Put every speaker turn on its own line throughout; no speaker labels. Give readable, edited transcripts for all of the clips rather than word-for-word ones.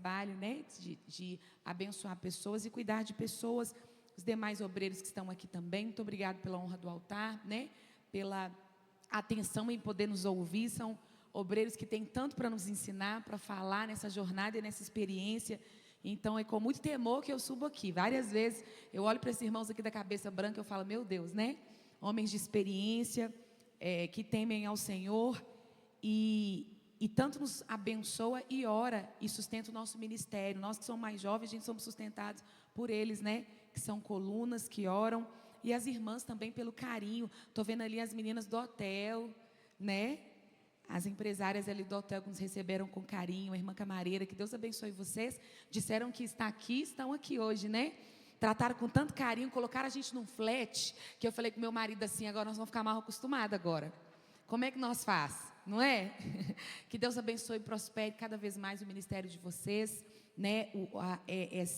trabalho, né, de abençoar pessoas e cuidar de pessoas. Os demais obreiros que estão aqui também, muito obrigado pela honra do altar, né, pela atenção em poder nos ouvir. São obreiros que têm tanto para nos ensinar, para falar nessa jornada e nessa experiência. Então é com muito temor que eu subo aqui. Várias vezes eu olho para esses irmãos aqui da cabeça branca e eu falo, meu Deus, né? Homens de experiência, que temem ao Senhor e tanto nos abençoa e ora e sustenta o nosso ministério. Nós que somos mais jovens, a gente somos sustentados por eles, né? Que são colunas, que oram. E as irmãs também pelo carinho. Estou vendo ali as meninas do hotel, né? As empresárias ali do hotel que nos receberam com carinho, a irmã camareira, que Deus abençoe vocês. Disseram que está aqui, estão aqui hoje, né? Trataram com tanto carinho, colocaram a gente num flat, que eu falei com meu marido assim, agora nós vamos ficar mal acostumados agora. Como é que nós faz? Não é? Que Deus abençoe e prospere cada vez mais o ministério de vocês, né?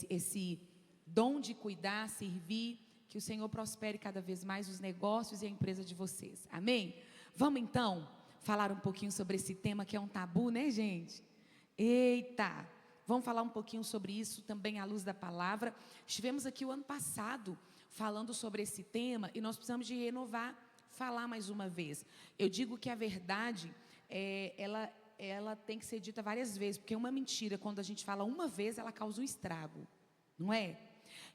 Esse dom de cuidar, servir, que o Senhor prospere cada vez mais os negócios e a empresa de vocês. Amém? Vamos então falar um pouquinho sobre esse tema que é um tabu, né, gente? Eita! Vamos falar um pouquinho sobre isso também à luz da palavra. Estivemos aqui o ano passado falando sobre esse tema e nós precisamos de renovar, falar mais uma vez. Eu digo que a verdade, ela tem que ser dita várias vezes, porque uma mentira, quando a gente fala uma vez, ela causa um estrago, não é?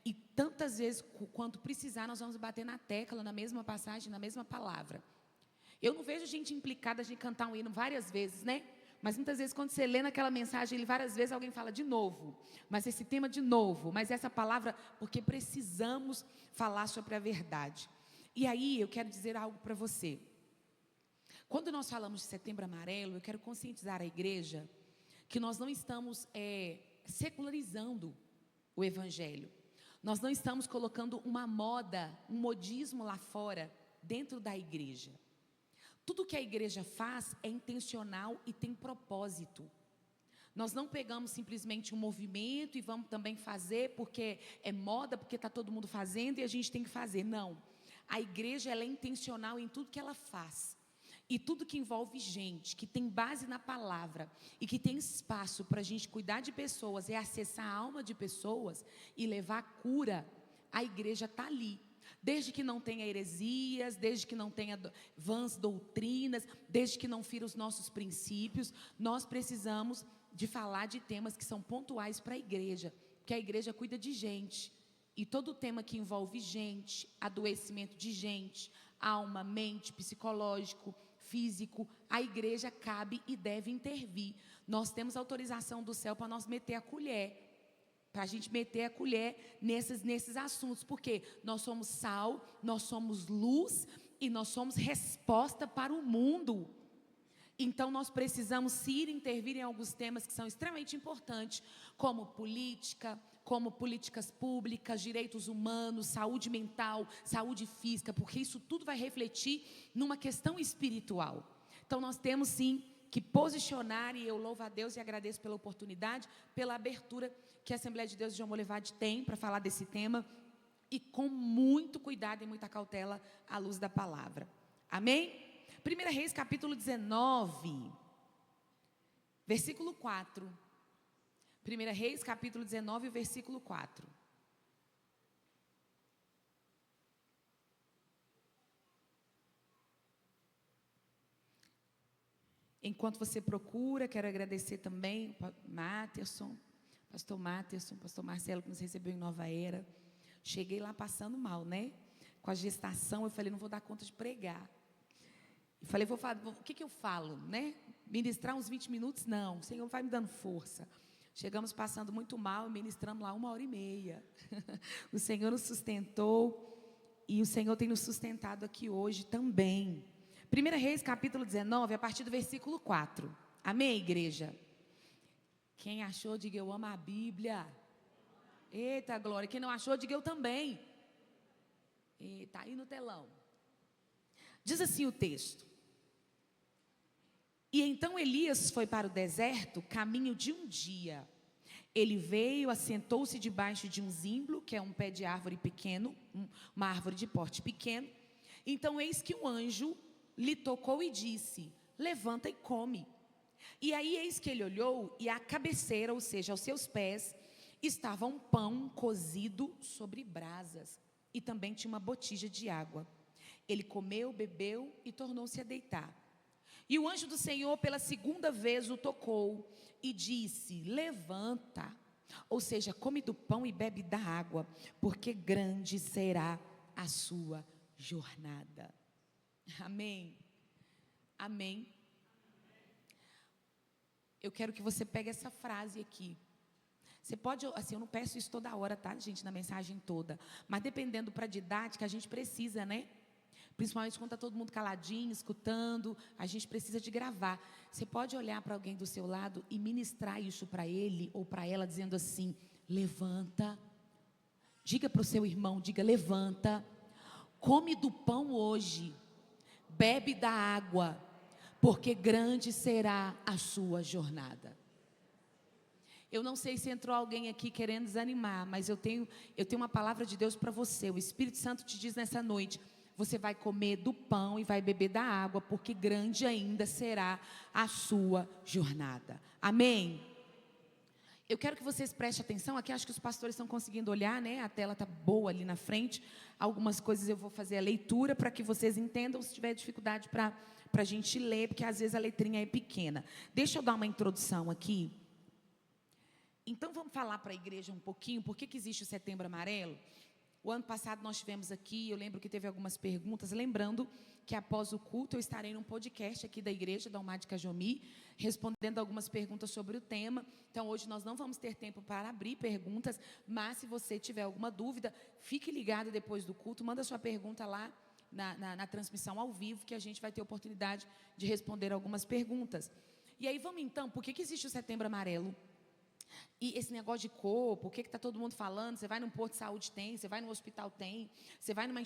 E tantas vezes quanto precisar, nós vamos bater na tecla, na mesma passagem, na mesma palavra. Eu não vejo gente implicada de cantar um hino várias vezes, né? Mas muitas vezes quando você lê naquela mensagem, várias vezes alguém fala de novo. Mas esse tema de novo, mas essa palavra, porque precisamos falar sobre a verdade. E aí eu quero dizer algo para você. Quando nós falamos de Setembro Amarelo, eu quero conscientizar a igreja que nós não estamos secularizando o Evangelho. Nós não estamos colocando uma moda, um modismo lá fora, dentro da igreja. Tudo que a igreja faz é intencional e tem propósito. Nós não pegamos simplesmente um movimento e vamos também fazer porque é moda, porque está todo mundo fazendo e a gente tem que fazer. Não. A igreja ela é intencional em tudo que ela faz. E tudo que envolve gente, que tem base na palavra e que tem espaço para a gente cuidar de pessoas e acessar a alma de pessoas e levar cura, a igreja está ali. Desde que não tenha heresias, desde que não tenha vãs doutrinas, desde que não fira os nossos princípios, nós precisamos de falar de temas que são pontuais para a igreja, porque a igreja cuida de gente, e todo tema que envolve gente, adoecimento de gente, alma, mente, psicológico, físico, a igreja cabe e deve intervir. Nós temos autorização do céu para nós meter a colher, para a gente meter a colher nesses assuntos, porque nós somos sal, nós somos luz e nós somos resposta para o mundo. Então nós precisamos intervir em alguns temas que são extremamente importantes, como política, como políticas públicas, direitos humanos, saúde mental, saúde física, porque isso tudo vai refletir numa questão espiritual. Então nós temos sim que posicionar, e eu louvo a Deus e agradeço pela oportunidade, pela abertura que a Assembleia de Deus de Almolevade tem para falar desse tema, e com muito cuidado e muita cautela à luz da palavra. Amém? 1 Reis capítulo 19, versículo 4. 1 Reis capítulo 19, versículo 4. Enquanto você procura, quero agradecer também pastor Marcelo, que nos recebeu em Nova Era. Cheguei lá passando mal, né? Com a gestação, eu falei, não vou dar conta de pregar. E falei, o que eu falo, né? Ministrar uns 20 minutos? Não, o Senhor vai me dando força. Chegamos passando muito mal e ministramos lá 1h30. O Senhor nos sustentou e o Senhor tem nos sustentado aqui hoje também. 1 Reis capítulo 19, a partir do versículo 4. Amém, igreja? Quem achou, diga eu amo a Bíblia. Eita glória, quem não achou, diga eu também. Está aí no telão. Diz assim o texto: e então Elias foi para o deserto, caminho de um dia. Ele veio, assentou-se debaixo de um zimbro, que é um pé de árvore pequeno, uma árvore de porte pequeno. Então eis que um anjo lhe tocou e disse: levanta e come. E aí eis que ele olhou, e à cabeceira, ou seja, aos seus pés, estava um pão cozido sobre brasas, e também tinha uma botija de água. Ele comeu, bebeu e tornou-se a deitar. E o anjo do Senhor pela segunda vez o tocou e disse: levanta, ou seja, come do pão e bebe da água, porque grande será a sua jornada. Amém. Amém. Eu quero que você pegue essa frase aqui. Você pode, assim, eu não peço isso toda hora, tá, gente, na mensagem toda. Mas dependendo para a didática, a gente precisa, né? Principalmente quando está todo mundo caladinho, escutando, a gente precisa de gravar. Você pode olhar para alguém do seu lado e ministrar isso para ele ou para ela, dizendo assim: levanta. Diga para o seu irmão, diga: levanta. Come do pão hoje, bebe da água, porque grande será a sua jornada. Eu não sei se entrou alguém aqui querendo desanimar, mas eu tenho uma palavra de Deus para você. O Espírito Santo te diz nessa noite: você vai comer do pão e vai beber da água, porque grande ainda será a sua jornada. Amém? Eu quero que vocês prestem atenção aqui, acho que os pastores estão conseguindo olhar, né? A tela está boa ali na frente. Algumas coisas eu vou fazer a leitura para que vocês entendam. Se tiver dificuldade para a gente ler, porque às vezes a letrinha é pequena. Deixa eu dar uma introdução aqui. Então vamos falar para a igreja um pouquinho, por que existe o Setembro Amarelo? O ano passado nós tivemos aqui, eu lembro que teve algumas perguntas, lembrando que após o culto eu estarei num podcast aqui da igreja, da UMAD Cajomi, respondendo algumas perguntas sobre o tema. Então hoje nós não vamos ter tempo para abrir perguntas, mas se você tiver alguma dúvida, fique ligado depois do culto, manda sua pergunta lá na transmissão ao vivo, que a gente vai ter oportunidade de responder algumas perguntas. E aí vamos então, por que existe o Setembro Amarelo? E esse negócio de corpo, o que está todo mundo falando? Você vai num posto de saúde, tem. Você vai num hospital, tem. Você vai numa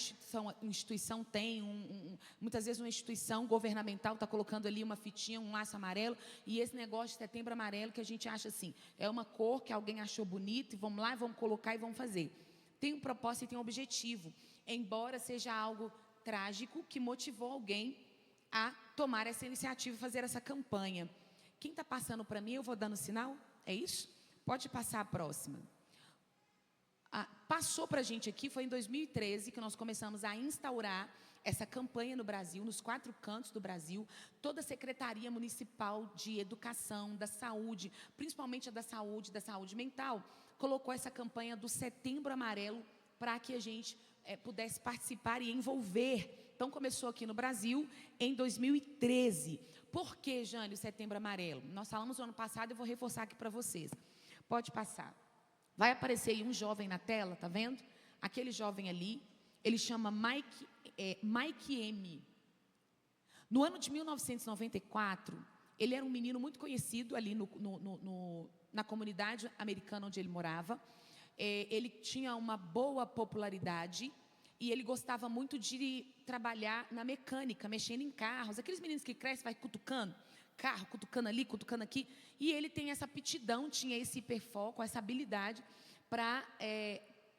instituição tem. Muitas vezes uma instituição governamental está colocando ali uma fitinha, um laço amarelo. E esse negócio de Setembro Amarelo, que a gente acha assim, é uma cor que alguém achou bonita, e vamos lá, vamos colocar e vamos fazer. Tem um propósito e tem um objetivo. Embora seja algo trágico, que motivou alguém a tomar essa iniciativa e fazer essa campanha. Quem está passando para mim, eu vou dando sinal? É isso? Pode passar a próxima. Passou para a gente aqui, foi em 2013 que nós começamos a instaurar essa campanha no Brasil, nos 4 cantos do Brasil. Toda a Secretaria Municipal de Educação, da Saúde, principalmente a da saúde mental, colocou essa campanha do Setembro Amarelo para que a gente pudesse participar e envolver. Então, começou aqui no Brasil em 2013. Por que, Jane, o Setembro Amarelo? Nós falamos no ano passado, eu vou reforçar aqui para vocês. Pode passar. Vai aparecer aí um jovem na tela, tá vendo? Aquele jovem ali, ele chama Mike M. No ano de 1994, ele era um menino muito conhecido ali na comunidade americana onde ele morava. Ele tinha uma boa popularidade e ele gostava muito de trabalhar na mecânica, mexendo em carros. Aqueles meninos que crescem, vai cutucando carro, cutucando ali, cutucando aqui. E ele tem essa aptidão, tinha esse hiperfoco, essa habilidade para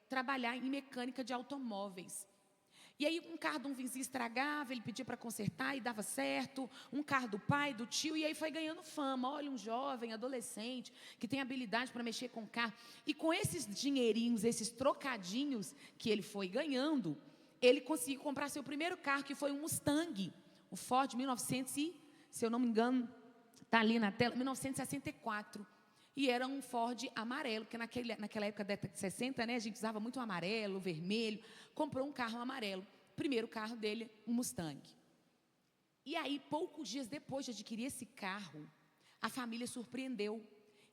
trabalhar em mecânica de automóveis. E aí um carro de um vizinho estragava, ele pedia para consertar e dava certo. Um carro do pai, do tio, e aí foi ganhando fama. Olha, um jovem, adolescente, que tem habilidade para mexer com carro. E com esses dinheirinhos, esses trocadinhos que ele foi ganhando, ele conseguiu comprar seu primeiro carro, que foi um Mustang, um Ford 1900 e, se eu não me engano, está ali na tela, 1964. E era um Ford amarelo, porque naquela época da década de 60, né, a gente usava muito amarelo, vermelho. Comprou um carro amarelo. Primeiro carro dele, um Mustang. E aí, poucos dias depois de adquirir esse carro, a família surpreendeu.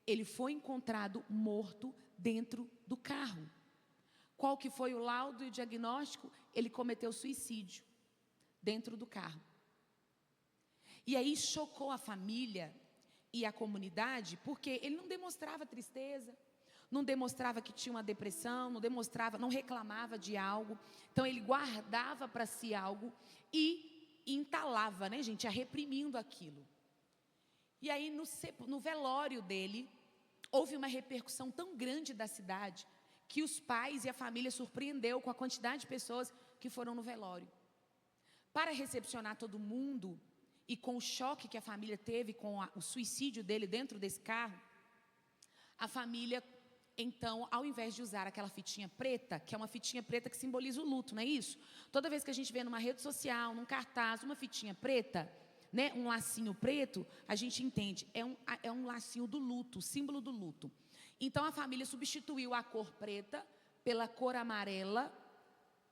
Ele foi encontrado morto dentro do carro. Qual que foi o laudo e o diagnóstico? Ele cometeu suicídio dentro do carro. E aí chocou a família e a comunidade, porque ele não demonstrava tristeza, não demonstrava que tinha uma depressão, não reclamava de algo. Então ele guardava para si algo e entalava, né, gente, ia reprimindo aquilo. E aí no velório dele, houve uma repercussão tão grande da cidade, que os pais e a família surpreendeu com a quantidade de pessoas que foram no velório. Para recepcionar todo mundo, e com o choque que a família teve com o suicídio dele dentro desse carro, a família, então, ao invés de usar aquela fitinha preta, que é uma fitinha preta que simboliza o luto, não é isso? Toda vez que a gente vê numa rede social, num cartaz, uma fitinha preta, né, um lacinho preto, a gente entende, é um lacinho do luto, símbolo do luto. Então, a família substituiu a cor preta pela cor amarela,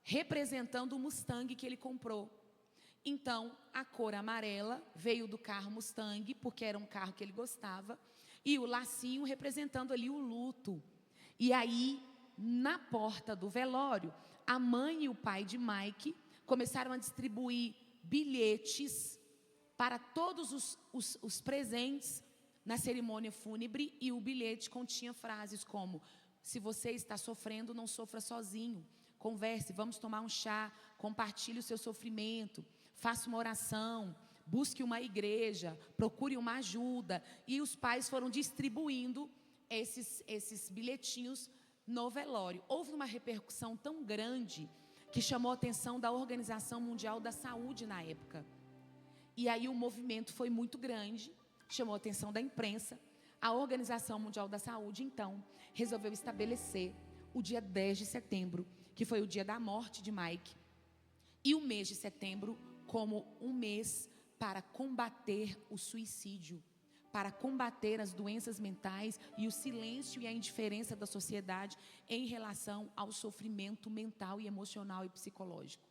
representando o Mustang que ele comprou. Então, a cor amarela veio do carro Mustang, porque era um carro que ele gostava, e o lacinho representando ali o luto. E aí, na porta do velório, a mãe e o pai de Mike começaram a distribuir bilhetes para todos os presentes na cerimônia fúnebre, e o bilhete continha frases como: se você está sofrendo, não sofra sozinho, converse, vamos tomar um chá, compartilhe o seu sofrimento, faça uma oração, busque uma igreja, procure uma ajuda. E os pais foram distribuindo esses bilhetinhos no velório. Houve uma repercussão tão grande que chamou a atenção da Organização Mundial da Saúde na época. E aí o movimento foi muito grande, chamou a atenção da imprensa. A Organização Mundial da Saúde, então, resolveu estabelecer o dia 10 de setembro, que foi o dia da morte de Mike, e o mês de setembro como um mês para combater o suicídio, para combater as doenças mentais e o silêncio e a indiferença da sociedade em relação ao sofrimento mental e emocional e psicológico.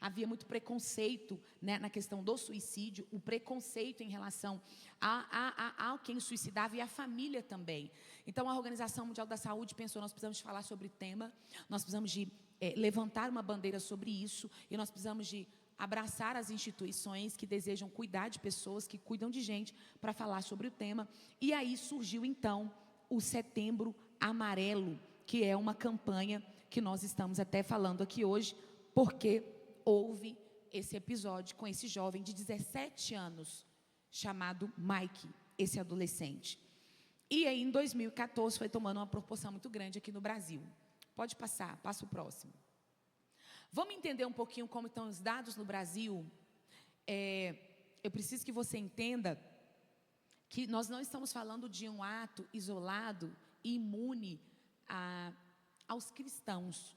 Havia muito preconceito, né, na questão do suicídio, o preconceito em relação a quem suicidava e a família também. Então, a Organização Mundial da Saúde pensou: nós precisamos de falar sobre o tema, nós precisamos de levantar uma bandeira sobre isso, e nós precisamos de abraçar as instituições que desejam cuidar de pessoas, que cuidam de gente, para falar sobre o tema. E aí surgiu, então, o Setembro Amarelo, que é uma campanha que nós estamos até falando aqui hoje, porque houve esse episódio com esse jovem de 17 anos, chamado Mike, esse adolescente. E aí, em 2014, foi tomando uma proporção muito grande aqui no Brasil. Pode passar, passa o próximo. Vamos entender um pouquinho como estão os dados no Brasil. Eu preciso que você entenda que nós não estamos falando de um ato isolado e imune aos cristãos.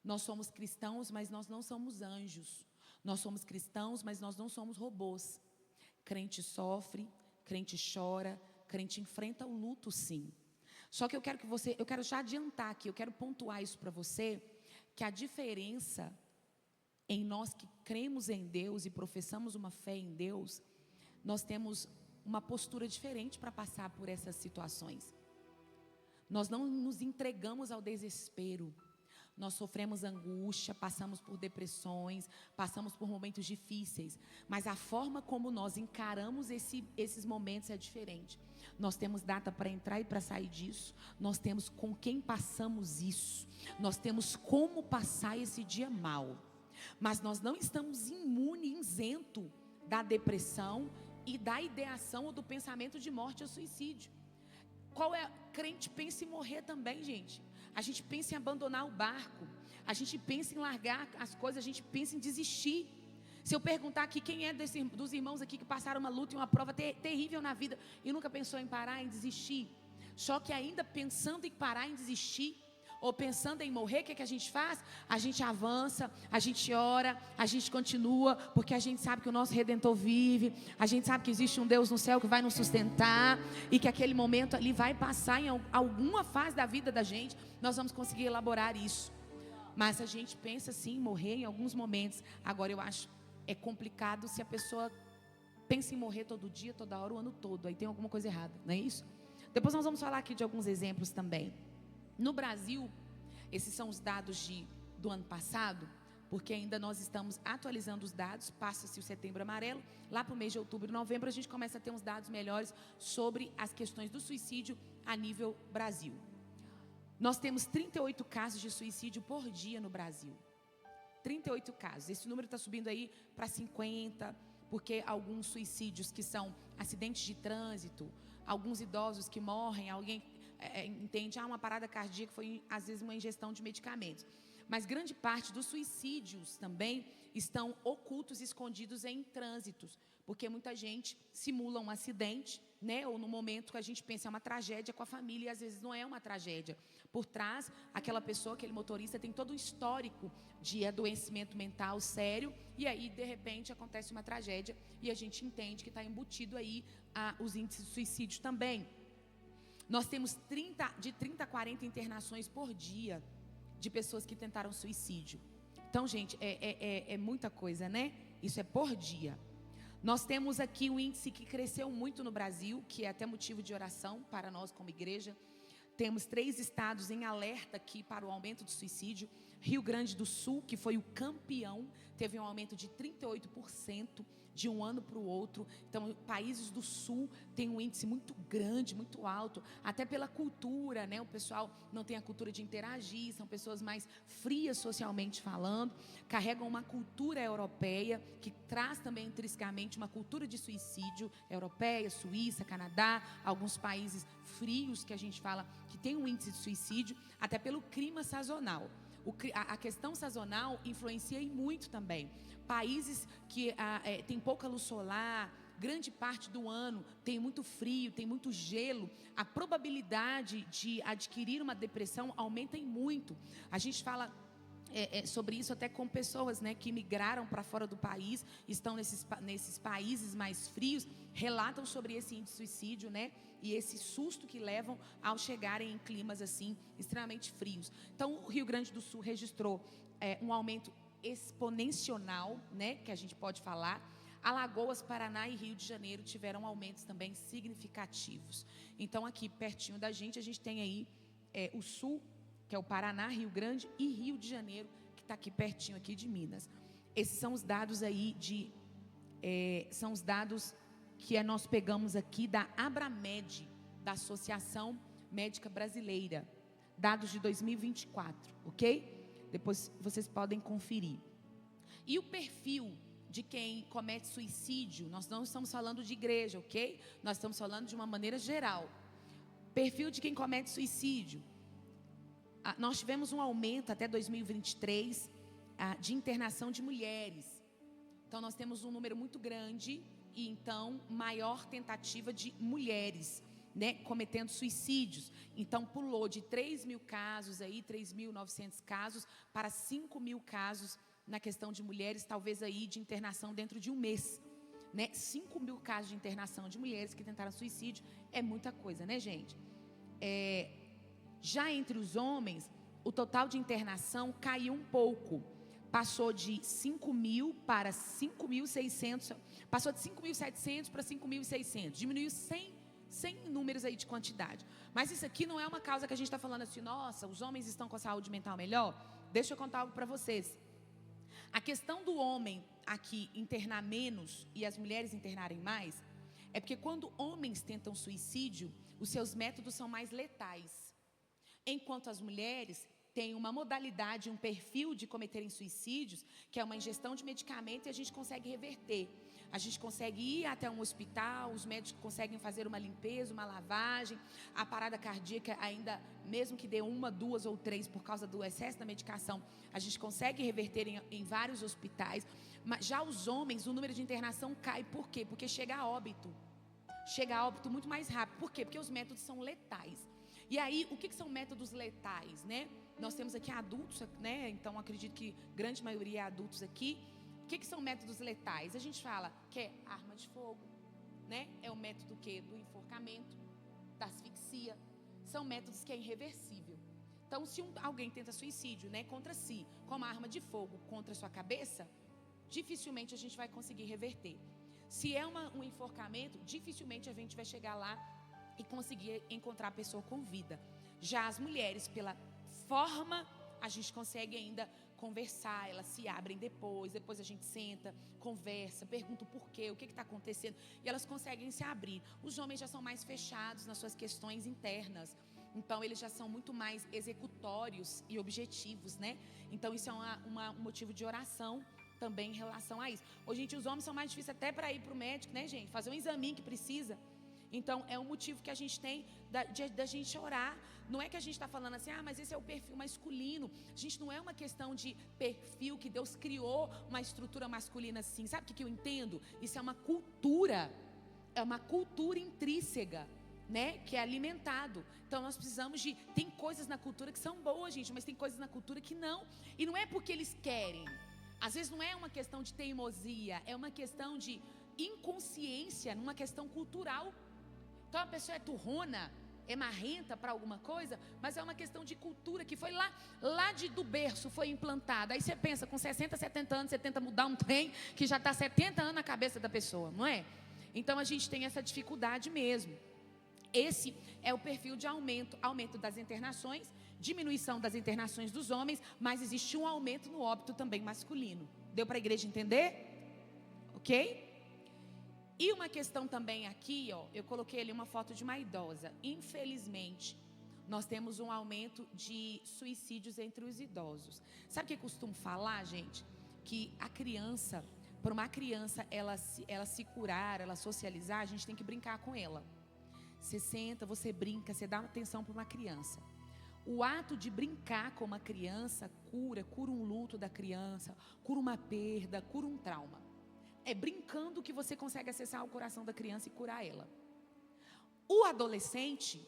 Nós somos cristãos, mas nós não somos anjos. Nós somos cristãos, mas nós não somos robôs. Crente sofre, crente chora, crente enfrenta o luto, sim. Só que eu quero já adiantar aqui, eu quero pontuar isso para você, que a diferença em nós que cremos em Deus e professamos uma fé em Deus, nós temos uma postura diferente para passar por essas situações. Nós não nos entregamos ao desespero. Nós sofremos angústia, passamos por depressões, passamos por momentos difíceis, mas a forma como nós encaramos esses momentos é diferente. Nós temos data para entrar e para sair disso, nós temos com quem passamos isso, nós temos como passar esse dia mal, mas nós não estamos imunes, isento da depressão e da ideação ou do pensamento de morte ou suicídio. Qual é? Crente pensa em morrer também, gente. A gente pensa em abandonar o barco, a gente pensa em largar as coisas, a gente pensa em desistir. Se eu perguntar aqui quem é dos irmãos aqui que passaram uma luta e uma prova terrível na vida e nunca pensou em parar, em desistir, só que ainda pensando em parar, em desistir, ou pensando em morrer, o que a gente faz? A gente avança, a gente ora, a gente continua, porque a gente sabe que o nosso Redentor vive, a gente sabe que existe um Deus no céu que vai nos sustentar, e que aquele momento ali vai passar em alguma fase da vida da gente, nós vamos conseguir elaborar isso. Mas a gente pensa sim em morrer em alguns momentos. Agora eu acho complicado se a pessoa pensa em morrer todo dia, toda hora, o ano todo, aí tem alguma coisa errada, não é isso? Depois nós vamos falar aqui de alguns exemplos também. No Brasil, esses são os dados do ano passado, porque ainda nós estamos atualizando os dados, passa-se o Setembro Amarelo, lá para o mês de outubro e novembro a gente começa a ter uns dados melhores sobre as questões do suicídio a nível Brasil. Nós temos 38 casos de suicídio por dia no Brasil. 38 casos, esse número está subindo aí para 50, porque alguns suicídios que são acidentes de trânsito, alguns idosos que morrem, alguém entende, uma parada cardíaca foi, às vezes, uma ingestão de medicamentos. Mas grande parte dos suicídios também estão ocultos, escondidos em trânsitos, porque muita gente simula um acidente, né? Ou no momento que a gente pensa é uma tragédia com a família, e às vezes não é uma tragédia. Por trás, aquela pessoa, aquele motorista tem todo um histórico de adoecimento mental sério, e aí, de repente, acontece uma tragédia, e a gente entende que está embutido aí os índices de suicídio também. Nós temos de 30 a 40 internações por dia de pessoas que tentaram suicídio. Então, gente, é muita coisa, né? Isso é por dia. Nós temos aqui um índice que cresceu muito no Brasil, que é até motivo de oração para nós como igreja. Temos 3 estados em alerta aqui para o aumento do suicídio. Rio Grande do Sul, que foi o campeão, teve um aumento de 38% de um ano para o outro. Então, países do Sul têm um índice muito grande, muito alto, até pela cultura, né? O pessoal não tem a cultura de interagir, são pessoas mais frias socialmente falando, carregam uma cultura europeia, que traz também intrinsecamente uma cultura de suicídio europeia, Suíça, Canadá, alguns países frios que a gente fala que tem um índice de suicídio, até pelo clima sazonal. A questão sazonal influencia muito também. Países que tem pouca luz solar, grande parte do ano tem muito frio, tem muito gelo, a probabilidade de adquirir uma depressão aumenta em muito. A gente fala sobre isso até com pessoas, né, que migraram para fora do país, estão nesses países mais frios, relatam sobre esse índice de suicídio, né, e esse susto que levam ao chegarem em climas assim extremamente frios. Então, o Rio Grande do Sul registrou um aumento exponencial, né, que a gente pode falar. Alagoas, Paraná e Rio de Janeiro tiveram aumentos também significativos. Então, aqui pertinho da gente, a gente tem aí o Sul, que é o Paraná, Rio Grande e Rio de Janeiro, que está aqui pertinho aqui de Minas. Esses são os dados aí são os dados que nós pegamos aqui da Abramed, da Associação Médica Brasileira, dados de 2024, ok? Depois vocês podem conferir. E o perfil de quem comete suicídio, nós não estamos falando de igreja, ok? Nós estamos falando de uma maneira geral. Perfil de quem comete suicídio. Nós tivemos um aumento até 2023 de internação de mulheres. Então, nós temos um número muito grande e, então, maior tentativa de mulheres, né, cometendo suicídios. Então, pulou de 3.000 casos, 3.900 casos, para 5.000 casos na questão de mulheres, talvez aí de internação dentro de um mês. Né? 5.000 casos de internação de mulheres que tentaram suicídio é muita coisa, né, gente? Já entre os homens, o total de internação caiu um pouco. Passou de 5.000 para 5.600, passou de 5.700 para 5.600. Diminuiu 100 números aí de quantidade. Mas isso aqui não é uma causa que a gente está falando assim, nossa, os homens estão com a saúde mental melhor? Deixa eu contar algo para vocês. A questão do homem aqui internar menos e as mulheres internarem mais, é porque quando homens tentam suicídio, os seus métodos são mais letais. Enquanto as mulheres têm uma modalidade, um perfil de cometerem suicídios, que é uma ingestão de medicamento e a gente consegue reverter. A gente consegue ir até um hospital, os médicos conseguem fazer uma limpeza, uma lavagem, a parada cardíaca ainda, mesmo que dê 1, 2 ou 3 por causa do excesso da medicação, a gente consegue reverter em vários hospitais. Mas já os homens, o número de internação cai. Por quê? Porque chega a óbito. Chega a óbito muito mais rápido. Por quê? Porque os métodos são letais. E aí, o que são métodos letais, né? Nós temos aqui adultos, né? Então, acredito que grande maioria é adultos aqui. O que são métodos letais? A gente fala que é arma de fogo, né? É o método do enforcamento, da asfixia. São métodos que é irreversível. Então, se alguém tenta suicídio, né, contra si, com uma arma de fogo contra a sua cabeça, dificilmente a gente vai conseguir reverter. Se é um enforcamento, dificilmente a gente vai chegar lá e conseguir encontrar a pessoa com vida. Já as mulheres, pela forma, a gente consegue ainda conversar, elas se abrem depois a gente senta, conversa, pergunta o porquê, o que está acontecendo, e elas conseguem se abrir. Os homens já são mais fechados nas suas questões internas, então eles já são muito mais executórios e objetivos, né? Então isso é um motivo de oração também em relação a isso. Hoje, gente, os homens são mais difíceis até para ir para o médico, né, gente? Fazer um exame que precisa. Então, é um motivo que a gente tem da gente orar. Não é que a gente está falando assim, mas esse é o perfil masculino. Gente, não é uma questão de perfil que Deus criou uma estrutura masculina assim. Sabe o que eu entendo? Isso é uma cultura. É uma cultura intrínseca, né? Que é alimentado. Então, nós precisamos de... Tem coisas na cultura que são boas, gente, mas tem coisas na cultura que não. E não é porque eles querem. Às vezes não é uma questão de teimosia. É uma questão de inconsciência, numa questão cultural. Então a pessoa é turrona, é marrenta para alguma coisa, mas é uma questão de cultura que foi lá do berço, foi implantada. Aí você pensa, com 60, 70 anos, você tenta mudar um trem que já está 70 anos na cabeça da pessoa, não é? Então a gente tem essa dificuldade mesmo. Esse é o perfil de aumento das internações, diminuição das internações dos homens, mas existe um aumento no óbito também masculino. Deu para a igreja entender? Ok? E uma questão também aqui, eu coloquei ali uma foto de uma idosa. Infelizmente, nós temos um aumento de suicídios entre os idosos. Sabe o que eu costumo falar, gente? Que a criança, para uma criança ela se curar, ela socializar, a gente tem que brincar com ela. Você senta, você brinca, você dá atenção para uma criança. O ato de brincar com uma criança cura um luto da criança, cura uma perda, cura um trauma. É brincando que você consegue acessar o coração da criança e curar ela. O adolescente,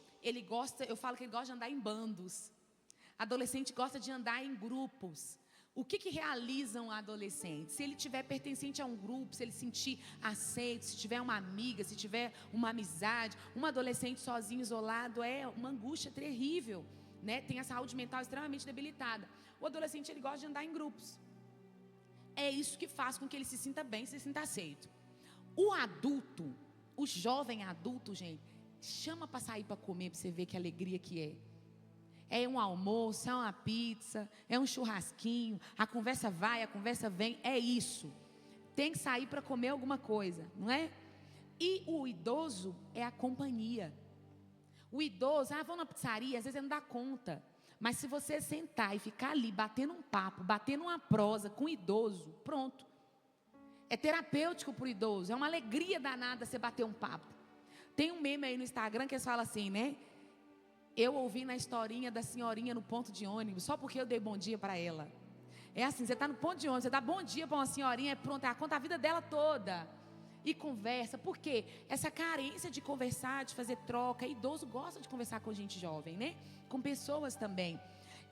eu falo que ele gosta de andar em bandos. Adolescente gosta de andar em grupos. O que realiza um adolescente? Se ele tiver pertencente a um grupo, se ele sentir aceito, se tiver uma amiga, se tiver uma amizade, um adolescente sozinho, isolado, é uma angústia terrível, né? Tem a saúde mental extremamente debilitada. O adolescente, ele gosta de andar em grupos. É isso que faz com que ele se sinta bem, se sinta aceito. O adulto, o jovem adulto, gente, chama para sair para comer, para você ver que alegria que é. É um almoço, é uma pizza, é um churrasquinho, a conversa vai, a conversa vem, é isso. Tem que sair para comer alguma coisa, não é? E o idoso é a companhia. O idoso, vamos na pizzaria, às vezes ele não dá conta. Mas se você sentar e ficar ali, batendo um papo, batendo uma prosa com o idoso, pronto. É terapêutico para o idoso, é uma alegria danada você bater um papo. Tem um meme aí no Instagram que eles falam assim, né? Eu ouvi na historinha da senhorinha no ponto de ônibus, só porque eu dei bom dia para ela. É assim, você está no ponto de ônibus, você dá bom dia para uma senhorinha, pronto, ela conta a vida dela toda. E conversa, porque essa carência de conversar, de fazer troca, idoso gosta de conversar com gente jovem, né? Com pessoas também.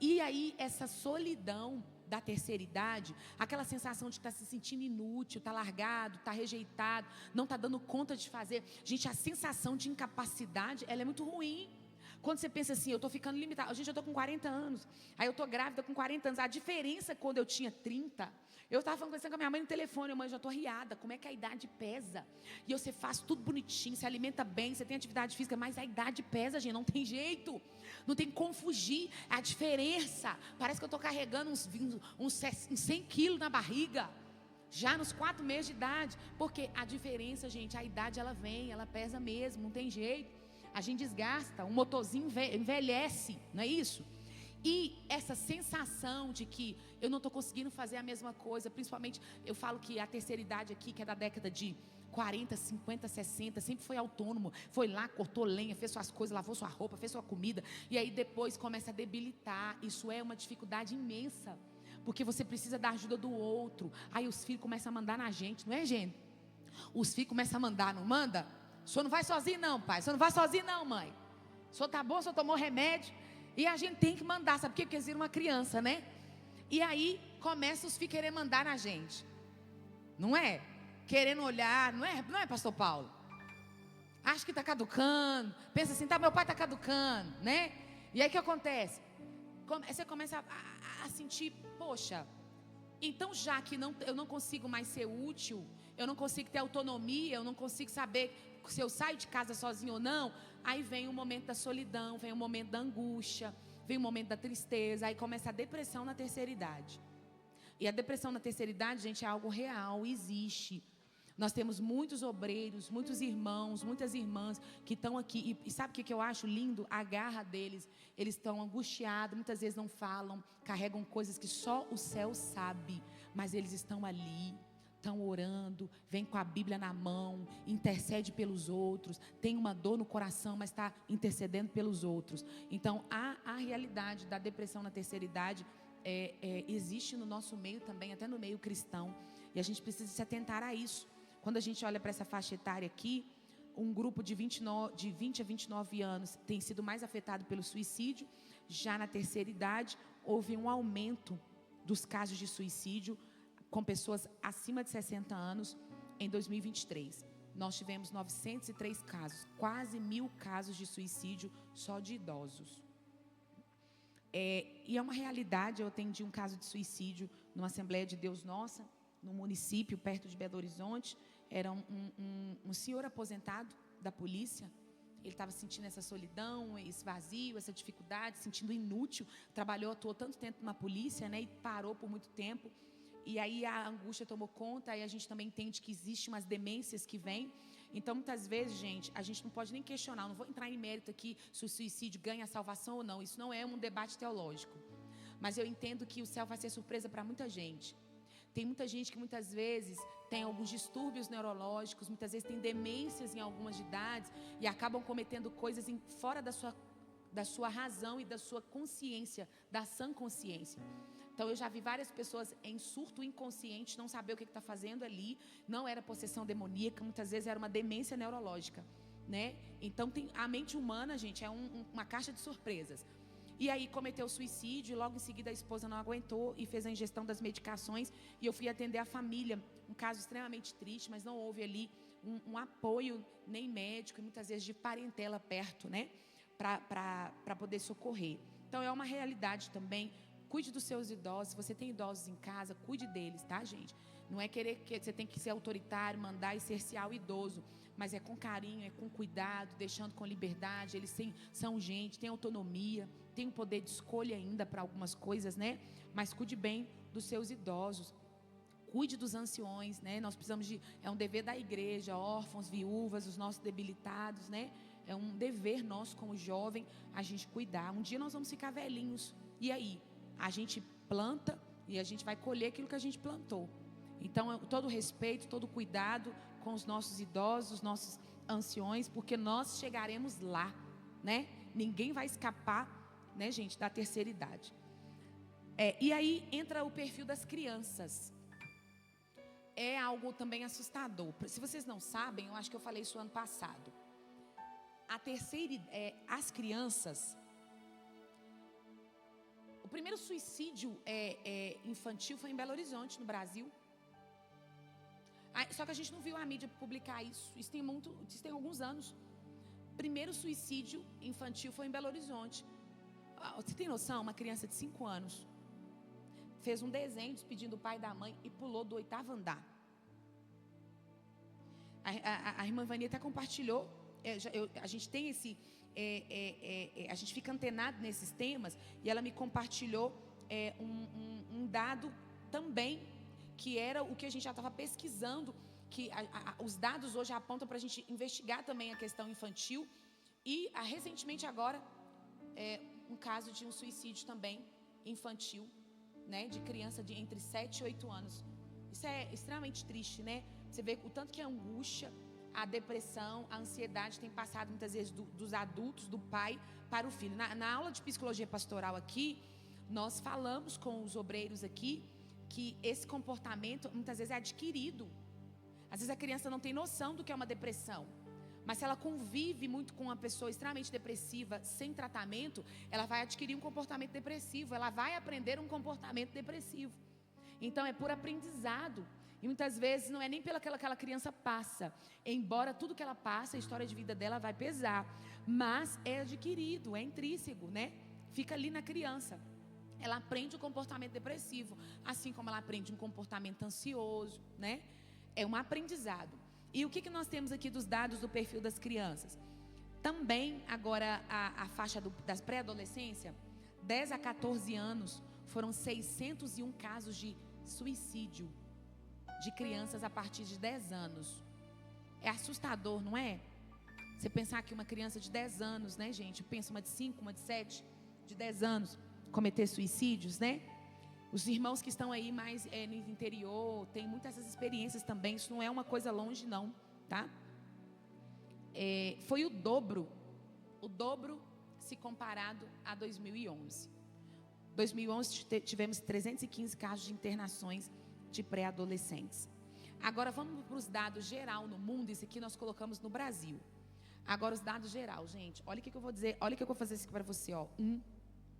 E aí essa solidão da terceira idade, aquela sensação de estar se sentindo inútil, está largado, está rejeitado, não está dando conta de fazer. Gente, a sensação de incapacidade, ela é muito ruim. Quando você pensa assim, eu estou ficando limitado. Gente, eu estou com 40 anos. Aí eu estou grávida com 40 anos. A diferença quando eu tinha 30... Eu estava conversando com a minha mãe no telefone, mãe, já estou riada, como é que a idade pesa? E você faz tudo bonitinho, se alimenta bem, você tem atividade física, mas a idade pesa, gente, não tem jeito, não tem como fugir, a diferença, parece que eu estou carregando uns 100 quilos na barriga, já nos 4 meses de idade, porque a diferença, gente, a idade ela vem, ela pesa mesmo, não tem jeito, a gente desgasta, um motorzinho envelhece, não é isso? E essa sensação de que eu não estou conseguindo fazer a mesma coisa, principalmente, eu falo que a terceira idade aqui, que é da década de 40, 50, 60, sempre foi autônomo, foi lá, cortou lenha, fez suas coisas, lavou sua roupa, fez sua comida, e aí depois começa a debilitar. Isso é uma dificuldade imensa, porque você precisa da ajuda do outro. Aí os filhos começam a mandar na gente, não é, gente? Os filhos começam a mandar, não manda? O senhor não vai sozinho não, pai, o senhor não vai sozinho não, mãe. O senhor tá bom, o senhor tomou remédio? E a gente tem que mandar, sabe por quê? Porque eles viram uma criança, né? E aí começa os filhos querer mandar na gente. Não é? Querendo olhar, não é, pastor Paulo? Acha que está caducando. Pensa assim, meu pai está caducando, né? E aí o que acontece? Você começa a sentir, poxa, então já que eu não consigo mais ser útil, eu não consigo ter autonomia, eu não consigo saber se eu saio de casa sozinho ou não, aí vem o momento da solidão, vem o momento da angústia, vem o momento da tristeza, aí começa a depressão na terceira idade. E a depressão na terceira idade, gente, é algo real, existe. Nós temos muitos obreiros, muitos irmãos, muitas irmãs que estão aqui, e sabe o que eu acho lindo? A garra deles, eles estão angustiados, muitas vezes não falam, carregam coisas que só o céu sabe, mas eles estão ali, estão orando, vem com a Bíblia na mão, intercede pelos outros, tem uma dor no coração, mas está intercedendo pelos outros. Então, a realidade da depressão na terceira idade existe no nosso meio também, até no meio cristão, e a gente precisa se atentar a isso. Quando a gente olha para essa faixa etária aqui, um grupo de 20 a 29 anos tem sido mais afetado pelo suicídio. Já na terceira idade, houve um aumento dos casos de suicídio com pessoas acima de 60 anos em 2023. Nós tivemos 903 casos, quase 1.000 casos de suicídio só de idosos. E é uma realidade. Eu atendi um caso de suicídio numa Assembleia de Deus Nossa, no município perto de Belo Horizonte. Era um senhor aposentado da polícia. Ele estava sentindo essa solidão, esse vazio, essa dificuldade, sentindo inútil. Atuou tanto tempo na polícia, né, e parou por muito tempo. E aí a angústia tomou conta, e a gente também entende que existem umas demências que vêm. Então, muitas vezes, gente, a gente não pode nem questionar. Eu não vou entrar em mérito aqui se o suicídio ganha salvação ou não. Isso não é um debate teológico. Mas eu entendo que o céu vai ser surpresa para muita gente. Tem muita gente que muitas vezes tem alguns distúrbios neurológicos, muitas vezes tem demências em algumas idades e acabam cometendo coisas fora da sua razão e da sua consciência, da sã consciência. Então, eu já vi várias pessoas em surto inconsciente, não saber o que está fazendo ali. Não era possessão demoníaca, muitas vezes era uma demência neurológica, né? Então, a mente humana, gente, é uma caixa de surpresas. E aí cometeu suicídio, e logo em seguida a esposa não aguentou e fez a ingestão das medicações. E eu fui atender a família, um caso extremamente triste, mas não houve ali um apoio nem médico, e muitas vezes de parentela perto, né, para poder socorrer. Então é uma realidade também. Cuide dos seus idosos. Se você tem idosos em casa, cuide deles, tá, gente? Não é querer que você tem que ser autoritário, mandar e cercear o idoso, mas é com carinho, é com cuidado, deixando com liberdade. Eles são gente, têm autonomia, têm um poder de escolha ainda para algumas coisas, né? Mas cuide bem dos seus idosos. Cuide dos anciões, né? Nós precisamos é um dever da igreja, órfãos, viúvas, os nossos debilitados, né? É um dever nosso como jovem a gente cuidar. Um dia nós vamos ficar velhinhos. E aí? A gente planta e a gente vai colher aquilo que a gente plantou. Então, todo respeito, todo cuidado com os nossos idosos, os nossos anciões, porque nós chegaremos lá, né? Ninguém vai escapar, né, gente, da terceira idade. E aí entra o perfil das crianças. É algo também assustador. Se vocês não sabem, eu acho que eu falei isso ano passado. As crianças... O primeiro suicídio infantil foi em Belo Horizonte, no Brasil. Só que a gente não viu a mídia publicar isso. Isso tem alguns anos. O primeiro suicídio infantil foi em Belo Horizonte. Você tem noção? Uma criança de 5 anos fez um desenho despedindo o pai e da mãe e pulou do 8º andar. A irmã Vania até compartilhou. A gente tem a gente fica antenado nesses temas, e ela me compartilhou um dado também, que era o que a gente já estava pesquisando, que os dados hoje apontam para a gente investigar também a questão infantil. E recentemente agora, um caso de um suicídio também infantil, né, de criança de entre 7 e 8 anos. Isso é extremamente triste, né? Você vê o tanto que a angústia, a depressão, a ansiedade tem passado muitas vezes dos adultos, do pai para o filho. Na aula de psicologia pastoral aqui, nós falamos com os obreiros aqui que esse comportamento muitas vezes é adquirido. Às vezes a criança não tem noção do que é uma depressão, mas se ela convive muito com uma pessoa extremamente depressiva, sem tratamento, ela vai adquirir um comportamento depressivo, ela vai aprender um comportamento depressivo. Então é por aprendizado. E muitas vezes não é nem pelo que aquela criança passa, embora tudo que ela passa, a história de vida dela vai pesar, mas é adquirido, é intrínseco, né? Fica ali na criança. Ela aprende o comportamento depressivo, assim como ela aprende um comportamento ansioso, né? É um aprendizado. E o que nós temos aqui dos dados do perfil das crianças? Também, agora, a faixa das pré-adolescência, 10 a 14 anos, foram 601 casos de suicídio de crianças a partir de 10 anos. É assustador, não é? Você pensar que uma criança de 10 anos, né, gente? Pensa uma de 5, uma de 7, de 10 anos, cometer suicídios, né? Os irmãos que estão aí mais no interior, tem muitas essas experiências também. Isso não é uma coisa longe não, tá? Foi o dobro se comparado a 2011. 2011 tivemos 315 casos de internações de pré-adolescentes. Agora vamos para os dados geral no mundo. Isso aqui nós colocamos no Brasil. Agora os dados geral, gente. Olha o que eu vou dizer. Olha o que eu vou fazer aqui para você, ó. 1,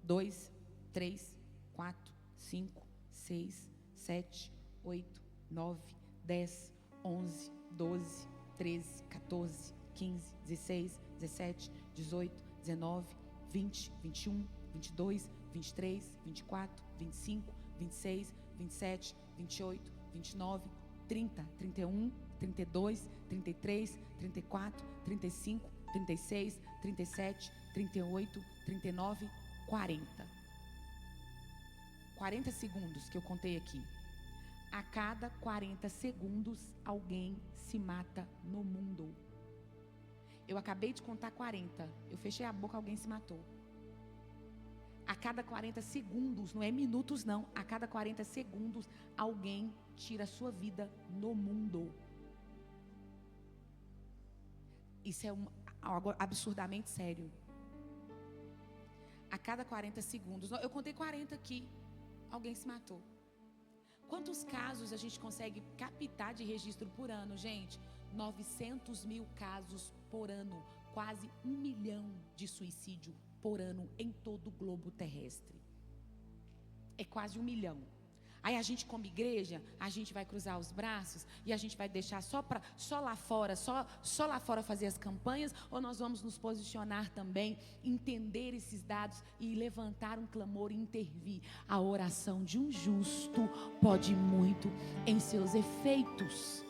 2, 3, 4, 5, 6, 7, 8, 9, 10, 11, 12, 13, 14, 15, 16, 17, 18, 19, 20, 21, 22, 23, 24, 25, 26, 27, 28, 29, 30, 31, 32, 33, 34, 35, 36, 37, 38, 39, 40. 40 segundos que eu contei aqui. A cada 40 segundos, alguém se mata no mundo. Eu acabei de contar 40. Eu fechei a boca, alguém se matou. A cada 40 segundos, não é minutos não, a cada 40 segundos, alguém tira a sua vida no mundo. Isso é algo absurdamente sério. A cada 40 segundos, eu contei 40 aqui, alguém se matou. Quantos casos a gente consegue captar de registro por ano, gente? 900 mil casos por ano, quase 1 milhão de suicídio por ano em todo o globo terrestre. É quase 1 milhão. Aí a gente, como igreja, a gente vai cruzar os braços e a gente vai deixar só lá fora fazer as campanhas, ou nós vamos nos posicionar também, entender esses dados e levantar um clamor e intervir? A oração de um justo pode muito em seus efeitos.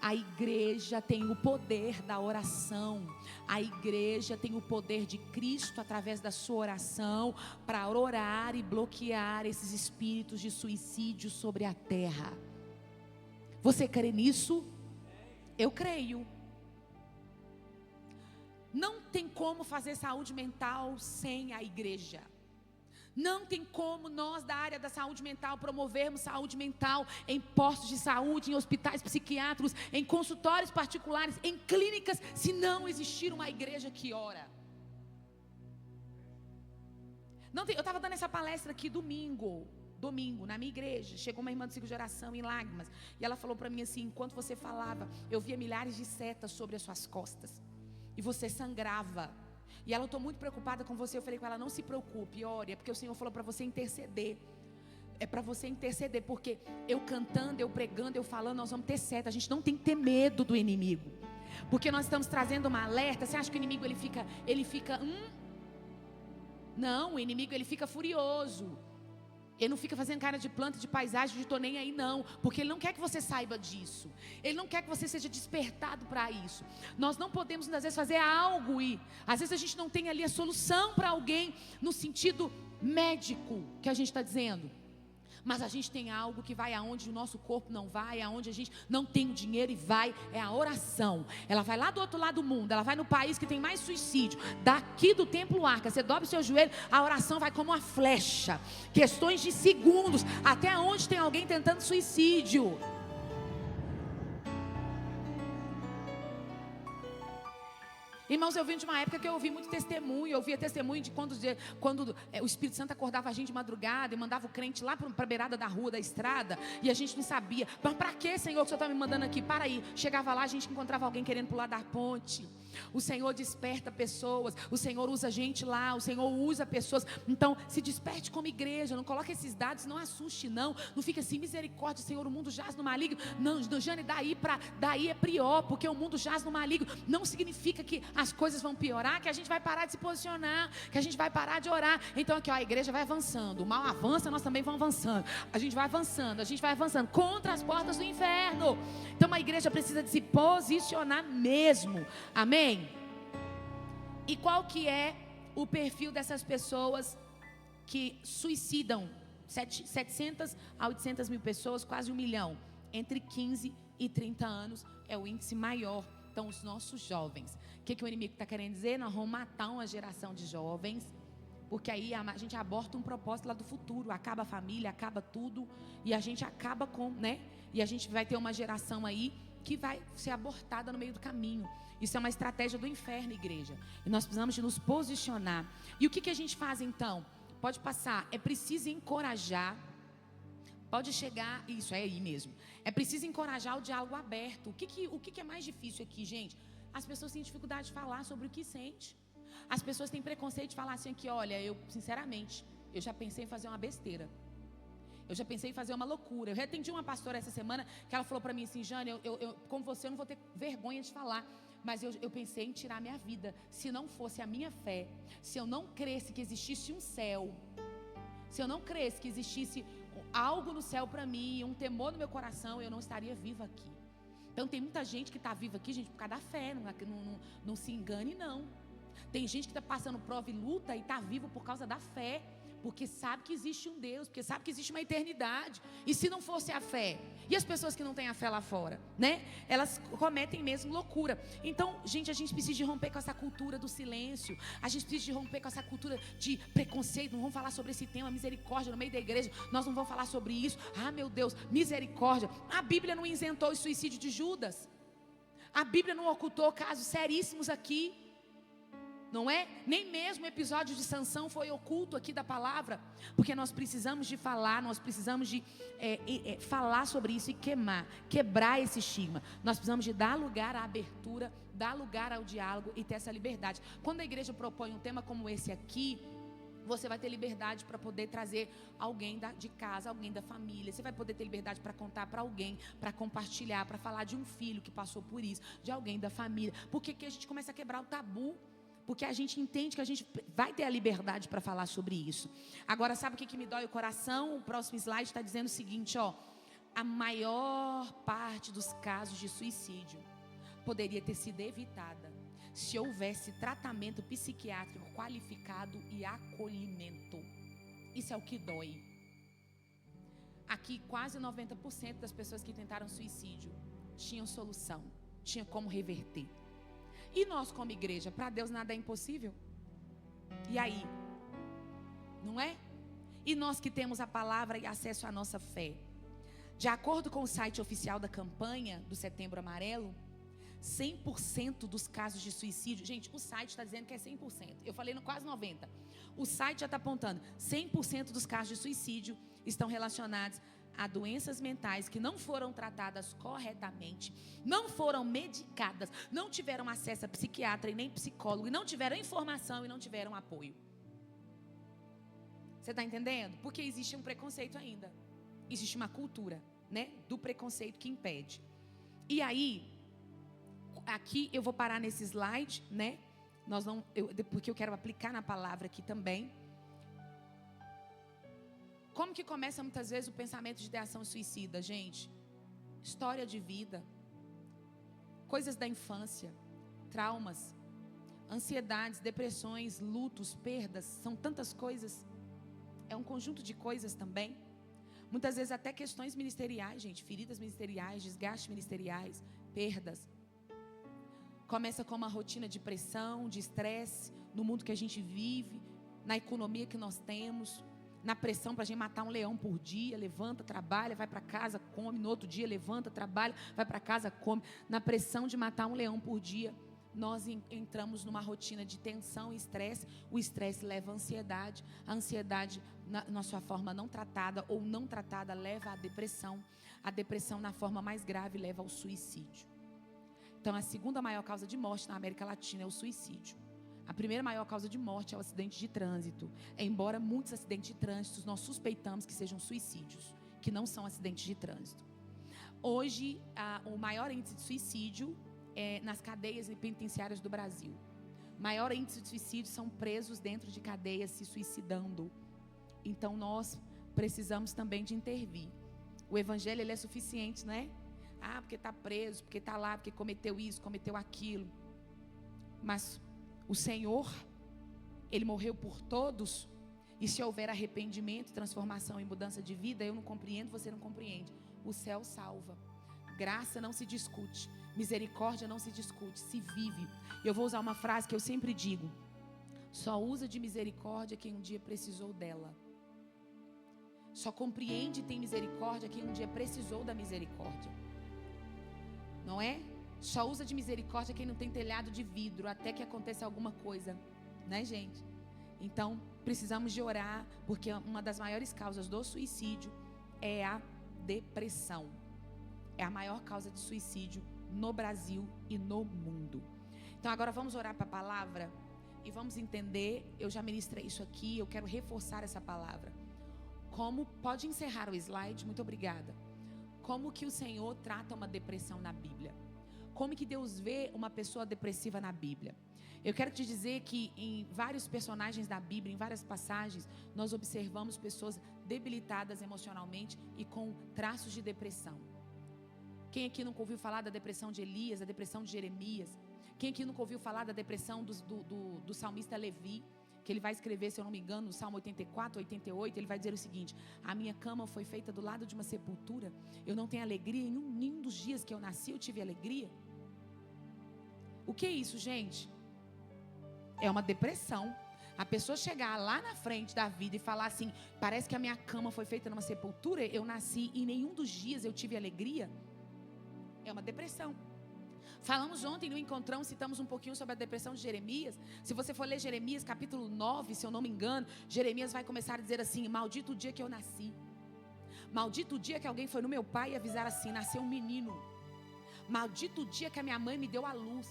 A igreja tem o poder da oração. A igreja tem o poder de Cristo através da sua oração para orar e bloquear esses espíritos de suicídio sobre a terra. Você crê nisso? Eu creio. Não tem como fazer saúde mental sem a igreja. Não tem como nós da área da saúde mental promovermos saúde mental em postos de saúde, em hospitais psiquiátricos, em consultórios particulares, em clínicas, se não existir uma igreja que ora. Não tem, eu estava dando essa palestra aqui domingo, na minha igreja. Chegou uma irmã do ciclo de oração em lágrimas, e ela falou para mim assim: enquanto você falava, eu via milhares de setas sobre as suas costas, e você sangrava. E ela: eu estou muito preocupada com você. Eu falei com ela: não se preocupe, ore, é porque o Senhor falou para você interceder. É para você interceder, porque eu cantando, eu pregando, eu falando, nós vamos ter seta. A gente não tem que ter medo do inimigo, porque nós estamos trazendo uma alerta. Você acha que o inimigo ele fica Não, o inimigo ele fica furioso. Ele não fica fazendo cara de planta, de paisagem, de tô nem aí não, porque ele não quer que você saiba disso. Ele não quer que você seja despertado para isso. Nós não podemos, às vezes, fazer algo e às vezes a gente não tem ali a solução para alguém no sentido médico que a gente está dizendo. Mas a gente tem algo que vai aonde o nosso corpo não vai, aonde a gente não tem o dinheiro e vai, é a oração. Ela vai lá do outro lado do mundo, ela vai no país que tem mais suicídio. Daqui do Templo Arca, você dobra o seu joelho, a oração vai como uma flecha. Questões de segundos, até onde tem alguém tentando suicídio. Irmãos, eu vim de uma época que eu ouvi muito testemunho. Eu ouvia testemunho de quando o Espírito Santo acordava a gente de madrugada e mandava o crente lá para a beirada da rua, da estrada, e a gente não sabia. Mas para que, Senhor, que o Senhor está me mandando aqui? Para aí. Chegava lá, a gente encontrava alguém querendo pular da ponte. O Senhor desperta pessoas, o Senhor usa gente lá, o Senhor usa pessoas. Então, se desperte como igreja, não coloque esses dados, não assuste não fica assim: misericórdia, Senhor, o mundo jaz no maligno. Não, Jane, daí é pior, porque o mundo jaz no maligno. Não significa que as coisas vão piorar, que a gente vai parar de se posicionar, que a gente vai parar de orar. Então aqui, ó, a igreja vai avançando, o mal avança, nós também vamos avançando. A gente vai avançando contra as portas do inferno. Então a igreja precisa de se posicionar mesmo. Amém? E qual que é o perfil dessas pessoas que suicidam? 700 a 800 mil pessoas, quase 1 milhão. Entre 15 e 30 anos é o índice maior. Então, os nossos jovens. O que o inimigo está querendo dizer? Nós vamos matar uma geração de jovens Porque aí a gente aborta um propósito lá do futuro, acaba a família, acaba tudo, e a gente acaba com, né? E a gente vai ter uma geração aí que vai ser abortada no meio do caminho. Isso é uma estratégia do inferno, igreja. E nós precisamos de nos posicionar. E o que a gente faz então? Pode passar, é preciso encorajar. Pode chegar, isso é aí mesmo. É preciso encorajar o diálogo aberto. O que é mais difícil aqui, gente? As pessoas têm dificuldade de falar sobre o que sente. As pessoas têm preconceito de falar assim aqui, olha, eu, sinceramente, eu já pensei em fazer uma besteira. Eu já pensei em fazer uma loucura. Eu atendi uma pastora essa semana que ela falou para mim assim, Jane, como você eu não vou ter vergonha de falar, mas eu pensei em tirar minha vida. Se não fosse a minha fé, se eu não cresce que existisse um céu, se eu não cresce que existisse algo no céu para mim, um temor no meu coração, eu não estaria viva aqui. Então tem muita gente que está viva aqui, gente, por causa da fé, não se engane não. Tem gente que está passando prova e luta e está vivo por causa da fé, porque sabe que existe um Deus, porque sabe que existe uma eternidade. E se não fosse a fé? E as pessoas que não têm a fé lá fora, né? Elas cometem mesmo loucura. Então, gente, a gente precisa de romper com essa cultura do silêncio. A gente precisa de romper com essa cultura de preconceito. Não vamos falar sobre esse tema, misericórdia, no meio da igreja. Nós não vamos falar sobre isso. Ah, meu Deus, misericórdia. A Bíblia não isentou o suicídio de Judas. A Bíblia não ocultou casos seríssimos aqui. Não é? Nem mesmo o episódio de Sansão foi oculto aqui da palavra, porque nós precisamos de falar, nós precisamos de falar sobre isso e quebrar esse estigma. Nós precisamos de dar lugar à abertura, dar lugar ao diálogo e ter essa liberdade. Quando a igreja propõe um tema como esse aqui, você vai ter liberdade para poder trazer alguém de casa, alguém da família. Você vai poder ter liberdade para contar para alguém, para compartilhar, para falar de um filho que passou por isso, de alguém da família. Porque que a gente começa a quebrar o tabu. Porque a gente entende que a gente vai ter a liberdade para falar sobre isso. Agora, sabe o que me dói o coração? O próximo slide está dizendo o seguinte, ó. A maior parte dos casos de suicídio poderia ter sido evitada se houvesse tratamento psiquiátrico qualificado e acolhimento. Isso é o que dói. Aqui, quase 90% das pessoas que tentaram suicídio tinham solução, tinham como reverter. E nós como igreja, para Deus nada é impossível? E aí? Não é? E nós que temos a palavra e acesso à nossa fé? De acordo com o site oficial da campanha do Setembro Amarelo, 100% dos casos de suicídio... Gente, o site está dizendo que é 100%. Eu falei no quase 90%. O site já está apontando. 100% dos casos de suicídio estão relacionados a doenças mentais que não foram tratadas corretamente, não foram medicadas, não tiveram acesso a psiquiatra e nem psicólogo, e não tiveram informação e não tiveram apoio. Você está entendendo? Porque existe um preconceito ainda. Existe uma cultura, né, do preconceito que impede. E aí, aqui eu vou parar nesse slide, né? Porque eu quero aplicar na palavra aqui também. Como que começa muitas vezes o pensamento de ideação suicida, gente? História de vida, coisas da infância, traumas, ansiedades, depressões, lutos, perdas, são tantas coisas. É um conjunto de coisas também. Muitas vezes até questões ministeriais, gente, feridas ministeriais, desgastes ministeriais, perdas. Começa com uma rotina de pressão, de estresse, no mundo que a gente vive, na economia que nós temos, na pressão para a gente matar um leão por dia, levanta, trabalha, vai para casa, come, no outro dia levanta, trabalha, vai para casa, come. Na pressão de matar um leão por dia, nós entramos numa rotina de tensão e estresse. O estresse leva à ansiedade, a ansiedade na sua forma não tratada ou não tratada leva à depressão. A depressão na forma mais grave leva ao suicídio. Então a segunda maior causa de morte na América Latina é o suicídio. A primeira maior causa de morte é o acidente de trânsito. Embora muitos acidentes de trânsito nós suspeitamos que sejam suicídios, que não são acidentes de trânsito. Hoje, o maior índice de suicídio é nas cadeias penitenciárias do Brasil. O maior índice de suicídio são presos dentro de cadeias se suicidando. Então nós precisamos também de intervir. O evangelho ele é suficiente, não é? Ah, porque está preso, porque está lá, porque cometeu isso, cometeu aquilo. Mas o Senhor, Ele morreu por todos. E se houver arrependimento, transformação e mudança de vida, eu não compreendo, você não compreende. O céu salva. Graça não se discute. Misericórdia não se discute, se vive. Eu vou usar uma frase que eu sempre digo. Só usa de misericórdia quem um dia precisou dela. Só compreende e tem misericórdia quem um dia precisou da misericórdia. Não é? Só usa de misericórdia quem não tem telhado de vidro até que aconteça alguma coisa. Né, gente? Então, precisamos de orar, porque uma das maiores causas do suicídio é a depressão. É a maior causa de suicídio no Brasil e no mundo. Então, agora vamos orar para a palavra e vamos entender. Eu já ministrei isso aqui, eu quero reforçar essa palavra. Como, pode encerrar o slide, muito obrigada. Como que o Senhor trata uma depressão na Bíblia? Como que Deus vê uma pessoa depressiva na Bíblia? Eu quero te dizer que em vários personagens da Bíblia, em várias passagens, nós observamos pessoas debilitadas emocionalmente e com traços de depressão. Quem aqui nunca ouviu falar da depressão de Elias, da depressão de Jeremias? Quem aqui nunca ouviu falar da depressão do salmista Levi? Que ele vai escrever, se eu não me engano, no Salmo 84, 88, ele vai dizer o seguinte: a minha cama foi feita do lado de uma sepultura, eu não tenho alegria, em nenhum dos dias que eu nasci eu tive alegria. O que é isso, gente? É uma depressão. A pessoa chegar lá na frente da vida e falar assim: parece que a minha cama foi feita numa sepultura, eu nasci e em nenhum dos dias eu tive alegria. É uma depressão. Falamos ontem no encontrão, citamos um pouquinho sobre a depressão de Jeremias. Se você for ler Jeremias capítulo 9, se eu não me engano, Jeremias vai começar a dizer assim: maldito o dia que eu nasci. Maldito o dia que alguém foi no meu pai e avisar assim: nasceu um menino. Maldito o dia que a minha mãe me deu a luz.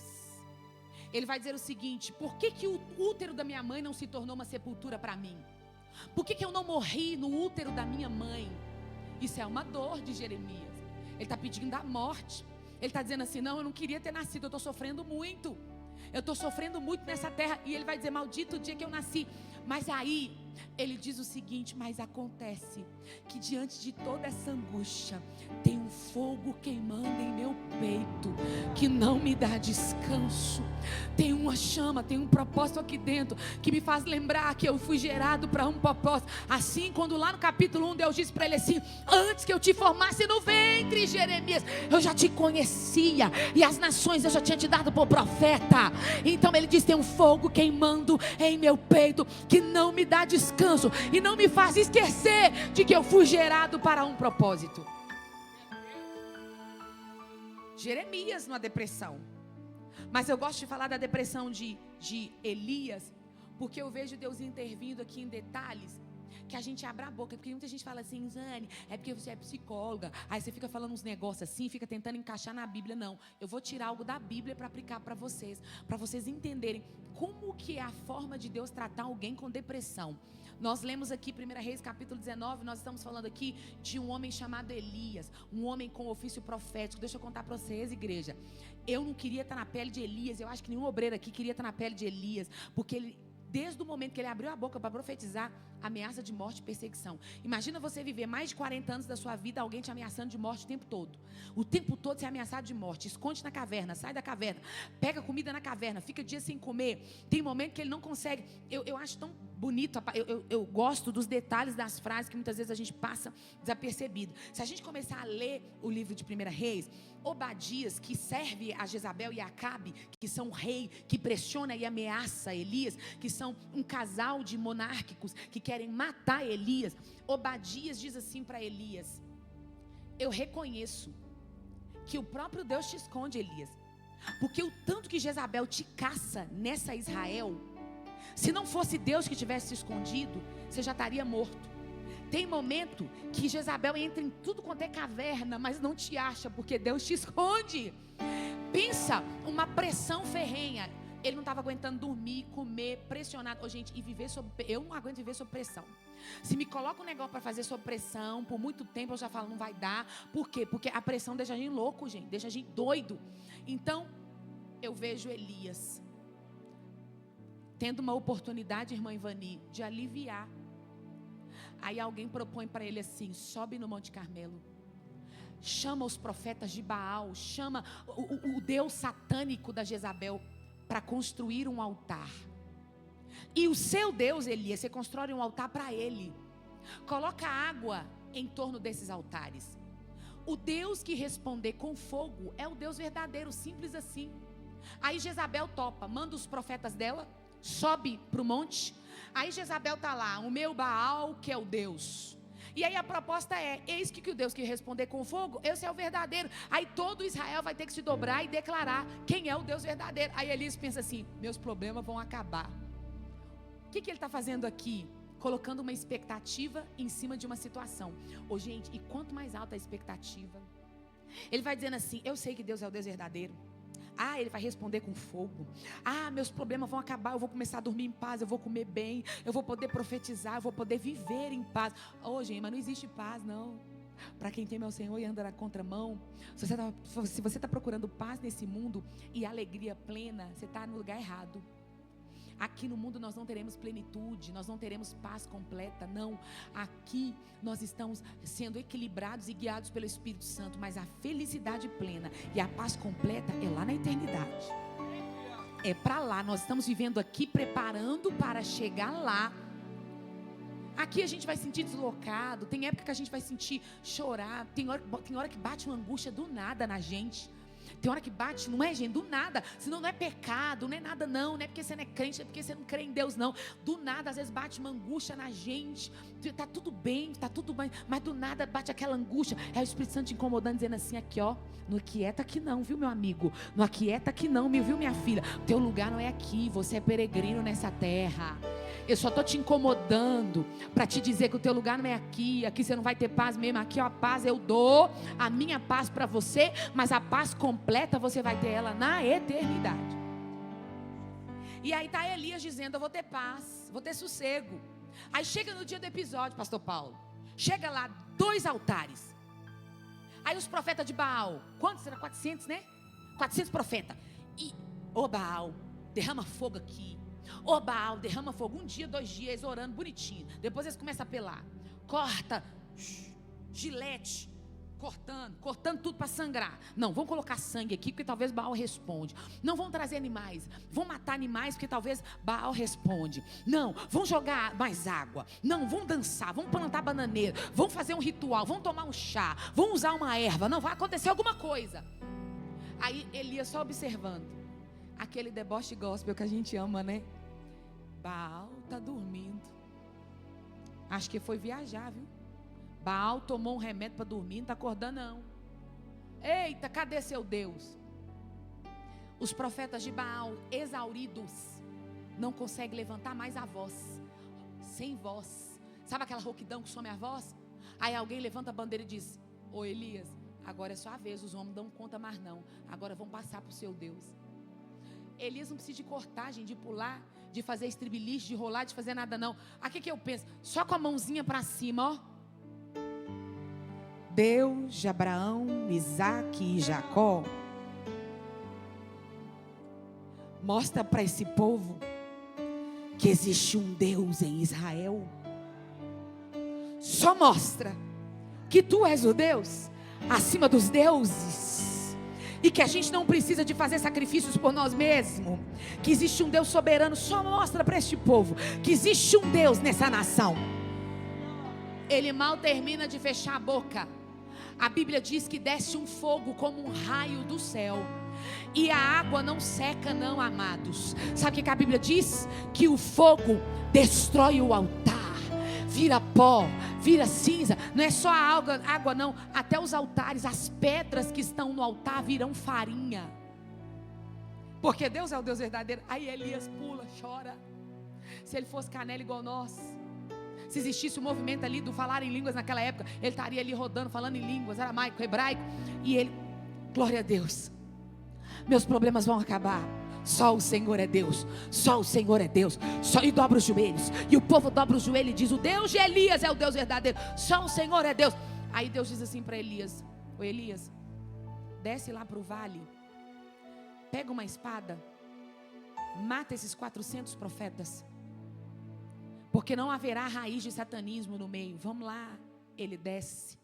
Ele vai dizer o seguinte: por que o útero da minha mãe não se tornou uma sepultura para mim? Por que eu não morri no útero da minha mãe? Isso é uma dor de Jeremias. Ele está pedindo a morte. Ele está dizendo assim: não, eu não queria ter nascido, eu estou sofrendo muito. Eu estou sofrendo muito nessa terra. E ele vai dizer: maldito o dia que eu nasci. Mas aí, ele diz o seguinte: mas acontece que diante de toda essa angústia, tem um fogo queimando em meu peito, que não me dá descanso. Tem uma chama, tem um propósito aqui dentro, que me faz lembrar que eu fui gerado para um propósito. Assim, quando lá no capítulo 1, Deus disse para ele assim: antes que eu te formasse no ventre, Jeremias, eu já te conhecia, e as nações eu já tinha te dado por profeta. Então ele diz: tem um fogo queimando em meu peito, que não me dá descanso, e não me faz esquecer de que eu fui gerado para um propósito. Jeremias numa depressão. Mas eu gosto de falar da depressão de Elias, porque eu vejo Deus intervindo aqui em detalhes que a gente abre a boca. Porque muita gente fala assim: Zane, é porque você é psicóloga, aí você fica falando uns negócios assim, fica tentando encaixar na Bíblia. Não, eu vou tirar algo da Bíblia para aplicar para vocês entenderem como que é a forma de Deus tratar alguém com depressão. Nós lemos aqui 1 Reis capítulo 19, nós estamos falando aqui de um homem chamado Elias, um homem com ofício profético. Deixa eu contar para vocês, igreja, eu não queria estar na pele de Elias, eu acho que nenhum obreiro aqui queria estar na pele de Elias, porque ele, desde o momento que ele abriu a boca para profetizar, ameaça de morte e perseguição. Imagina você viver mais de 40 anos da sua vida, alguém te ameaçando de morte o tempo todo. O tempo todo você é ameaçado de morte. Esconde na caverna, sai da caverna, pega comida na caverna, fica dias sem comer. Tem momento que ele não consegue. Eu acho tão bonito, eu gosto dos detalhes das frases que muitas vezes a gente passa desapercebido. Se a gente começar a ler o livro de 1 Reis, Obadias, que serve a Jezabel e a Acabe, que são o rei que pressiona e ameaça Elias, que são um casal de monárquicos que querem matar Elias. Obadias diz assim para Elias: eu reconheço que o próprio Deus te esconde, Elias, porque o tanto que Jezabel te caça nessa Israel, se não fosse Deus que tivesse te escondido, você já estaria morto. Tem momento que Jezabel entra em tudo quanto é caverna, mas não te acha, porque Deus te esconde. Pensa, uma pressão ferrenha. Ele não estava aguentando dormir, comer, pressionado. Gente, e viver sob... eu não aguento viver sob pressão. Se me coloca um negócio para fazer sob pressão, por muito tempo eu já falo, não vai dar. Por quê? Porque a pressão deixa a gente louco, gente, deixa a gente doido. Então, eu vejo Elias tendo uma oportunidade, irmã Ivani, de aliviar. Aí alguém propõe para ele assim: sobe no Monte Carmelo, chama os profetas de Baal, chama o Deus satânico da Jezabel para construir um altar. E o seu Deus, Elias, você constrói um altar para ele. Coloca água em torno desses altares. O Deus que responder com fogo é o Deus verdadeiro, simples assim. Aí Jezabel topa, manda os profetas dela, sobe para o monte. Aí Jezabel está lá, o meu Baal que é o Deus. E aí a proposta é, eis que o Deus que responder com fogo, esse é o verdadeiro. Aí todo Israel vai ter que se dobrar e declarar quem é o Deus verdadeiro. Aí Elias pensa assim, meus problemas vão acabar. O que ele está fazendo aqui? Colocando uma expectativa em cima de uma situação. Ô gente, e quanto mais alta a expectativa, ele vai dizendo assim, eu sei que Deus é o Deus verdadeiro. Ah, ele vai responder com fogo. Ah, meus problemas vão acabar, eu vou começar a dormir em paz, eu vou comer bem, eu vou poder profetizar, eu vou poder viver em paz. Ô, gente, mas não existe paz, não. Para quem teme ao Senhor e anda na contramão, se você está procurando paz nesse mundo e alegria plena, você está no lugar errado. Aqui no mundo nós não teremos plenitude, nós não teremos paz completa, não. Aqui nós estamos sendo equilibrados e guiados pelo Espírito Santo, mas a felicidade plena e a paz completa é lá na eternidade. É para lá, nós estamos vivendo aqui preparando para chegar lá. Aqui a gente vai sentir deslocado, tem época que a gente vai sentir chorar, tem hora que bate uma angústia do nada na gente. Tem hora que bate, não é, gente? Do nada. Senão não é pecado, não é nada não. Não é porque você não é crente, é porque você não crê em Deus, não. Do nada, às vezes bate uma angústia na gente. Tá tudo bem, mas do nada bate aquela angústia. É o Espírito Santo te incomodando, dizendo assim, aqui ó, não aquieta aqui não, viu meu amigo? Não aquieta aqui não, viu minha filha? Teu lugar não é aqui, você é peregrino nessa terra. Eu só estou te incomodando para te dizer que o teu lugar não é aqui. Aqui você não vai ter paz mesmo. Aqui ó, a paz eu dou, a minha paz para você, mas a paz completa você vai ter ela na eternidade. E aí está Elias dizendo, eu vou ter paz, vou ter sossego. Aí chega no dia do episódio, pastor Paulo, chega lá 2 altares. Aí os profetas de Baal, quantos? Era 400, né? 400 profetas. E, ô Baal, derrama fogo aqui. Ô Baal, derrama fogo. 1 dia, 2 dias, orando bonitinho. Depois eles começam a apelar. Corta, gilete, cortando tudo para sangrar. Não, vão colocar sangue aqui, porque talvez Baal responde. Não vão trazer animais, vão matar animais, porque talvez Baal responde. Não, vão jogar mais água. Não, vão dançar, vão plantar bananeira, vão fazer um ritual, vão tomar um chá, vão usar uma erva. Não, vai acontecer alguma coisa. Aí Elias só observando. Aquele deboche gospel que a gente ama, né? Baal está dormindo. Acho que foi viajar, viu? Baal tomou um remédio para dormir, não está acordando não. Eita, cadê seu Deus? Os profetas de Baal, exauridos, não conseguem levantar mais a voz. Sem voz. Sabe aquela rouquidão que some a voz? Aí alguém levanta a bandeira e diz, ô Elias, agora é sua vez, os homens não dão conta mais não. Agora vão passar para o seu Deus. Elias não precisa de cortagem, de pular, de fazer estribilite, de rolar, de fazer nada não. Aqui que eu penso, só com a mãozinha para cima, ó. Deus de Abraão, Isaque e Jacó, mostra para esse povo que existe um Deus em Israel. Só mostra que tu és o Deus acima dos deuses. E que a gente não precisa de fazer sacrifícios por nós mesmos. Que existe um Deus soberano. Só mostra para este povo que existe um Deus nessa nação. Ele mal termina de fechar a boca. A Bíblia diz que desce um fogo como um raio do céu. E a água não seca não, amados. Sabe o que a Bíblia diz? Que o fogo destrói o altar. Vira pó, vira cinza. Não é só a água não. Até os altares, as pedras que estão no altar virão farinha. Porque Deus é o Deus verdadeiro. Aí Elias pula, chora. Se ele fosse canela igual nós, se existisse o movimento ali do falar em línguas naquela época, ele estaria ali rodando, falando em línguas, aramaico, hebraico. E ele, glória a Deus, meus problemas vão acabar. Só o Senhor é Deus, só o Senhor é Deus. E dobra os joelhos, e o povo dobra os joelhos e diz, o Deus de Elias é o Deus verdadeiro, só o Senhor é Deus. Aí Deus diz assim para Elias, ô Elias, desce lá para o vale, pega uma espada, mata esses 400 profetas, porque não haverá raiz de satanismo no meio. Vamos lá. Ele desce,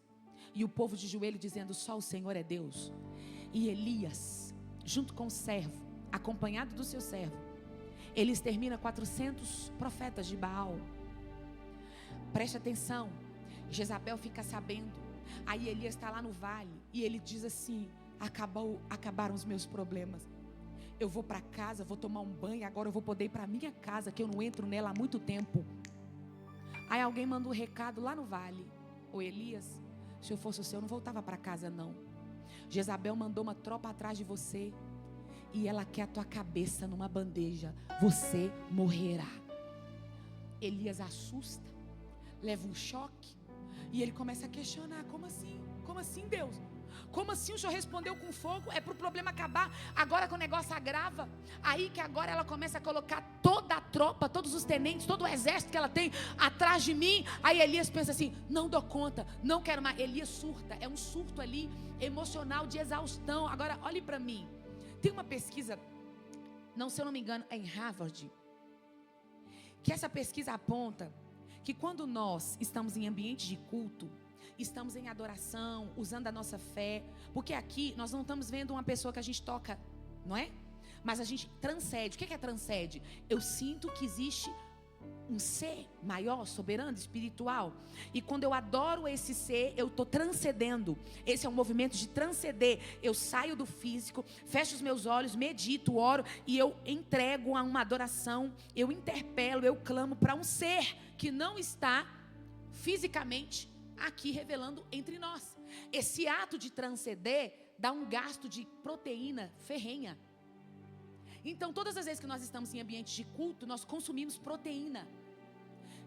e o povo de joelho dizendo, só o Senhor é Deus. E Elias, junto com o servo, acompanhado do seu servo, ele extermina 400 profetas de Baal. Preste atenção, Jezabel fica sabendo. Aí Elias está lá no vale e ele diz assim, acabaram os meus problemas. eu vou para casa, vou tomar um banho, agora eu vou poder ir para minha casa, que eu não entro nela há muito tempo. Aí alguém manda um recado lá no vale: ô Elias, se eu fosse o seu, eu não voltava para casa não. Jezabel mandou uma tropa atrás de você, e ela quer a tua cabeça numa bandeja, você morrerá. Elias assusta, leva um choque, e ele começa a questionar: como assim? Como assim, Deus? Como assim o Senhor respondeu com fogo? É para o problema acabar, agora que o negócio agrava. Aí que agora ela começa a colocar toda a tropa, todos os tenentes, todo o exército que ela tem atrás de mim. Aí Elias pensa assim: não dou conta, não quero mais. Elias surta, é um surto ali emocional de exaustão. Agora olhe para mim, tem uma pesquisa, não, se eu não me engano, é em Harvard, que essa pesquisa aponta que quando nós estamos em ambiente de culto, estamos em adoração, usando a nossa fé, porque aqui nós não estamos vendo uma pessoa que a gente toca, não é? Mas a gente transcende. O que é transcende? Eu sinto que existe um ser maior, soberano, espiritual, e quando eu adoro esse ser, eu estou transcendendo. Esse é um movimento de transcender. Eu saio do físico, fecho os meus olhos, medito, oro, e eu entrego a uma adoração, eu interpelo, eu clamo para um ser que não está fisicamente aqui revelando entre nós. Esse ato de transcender dá um gasto de proteína ferrenha. Então todas as vezes que nós estamos em ambiente de culto, nós consumimos proteína.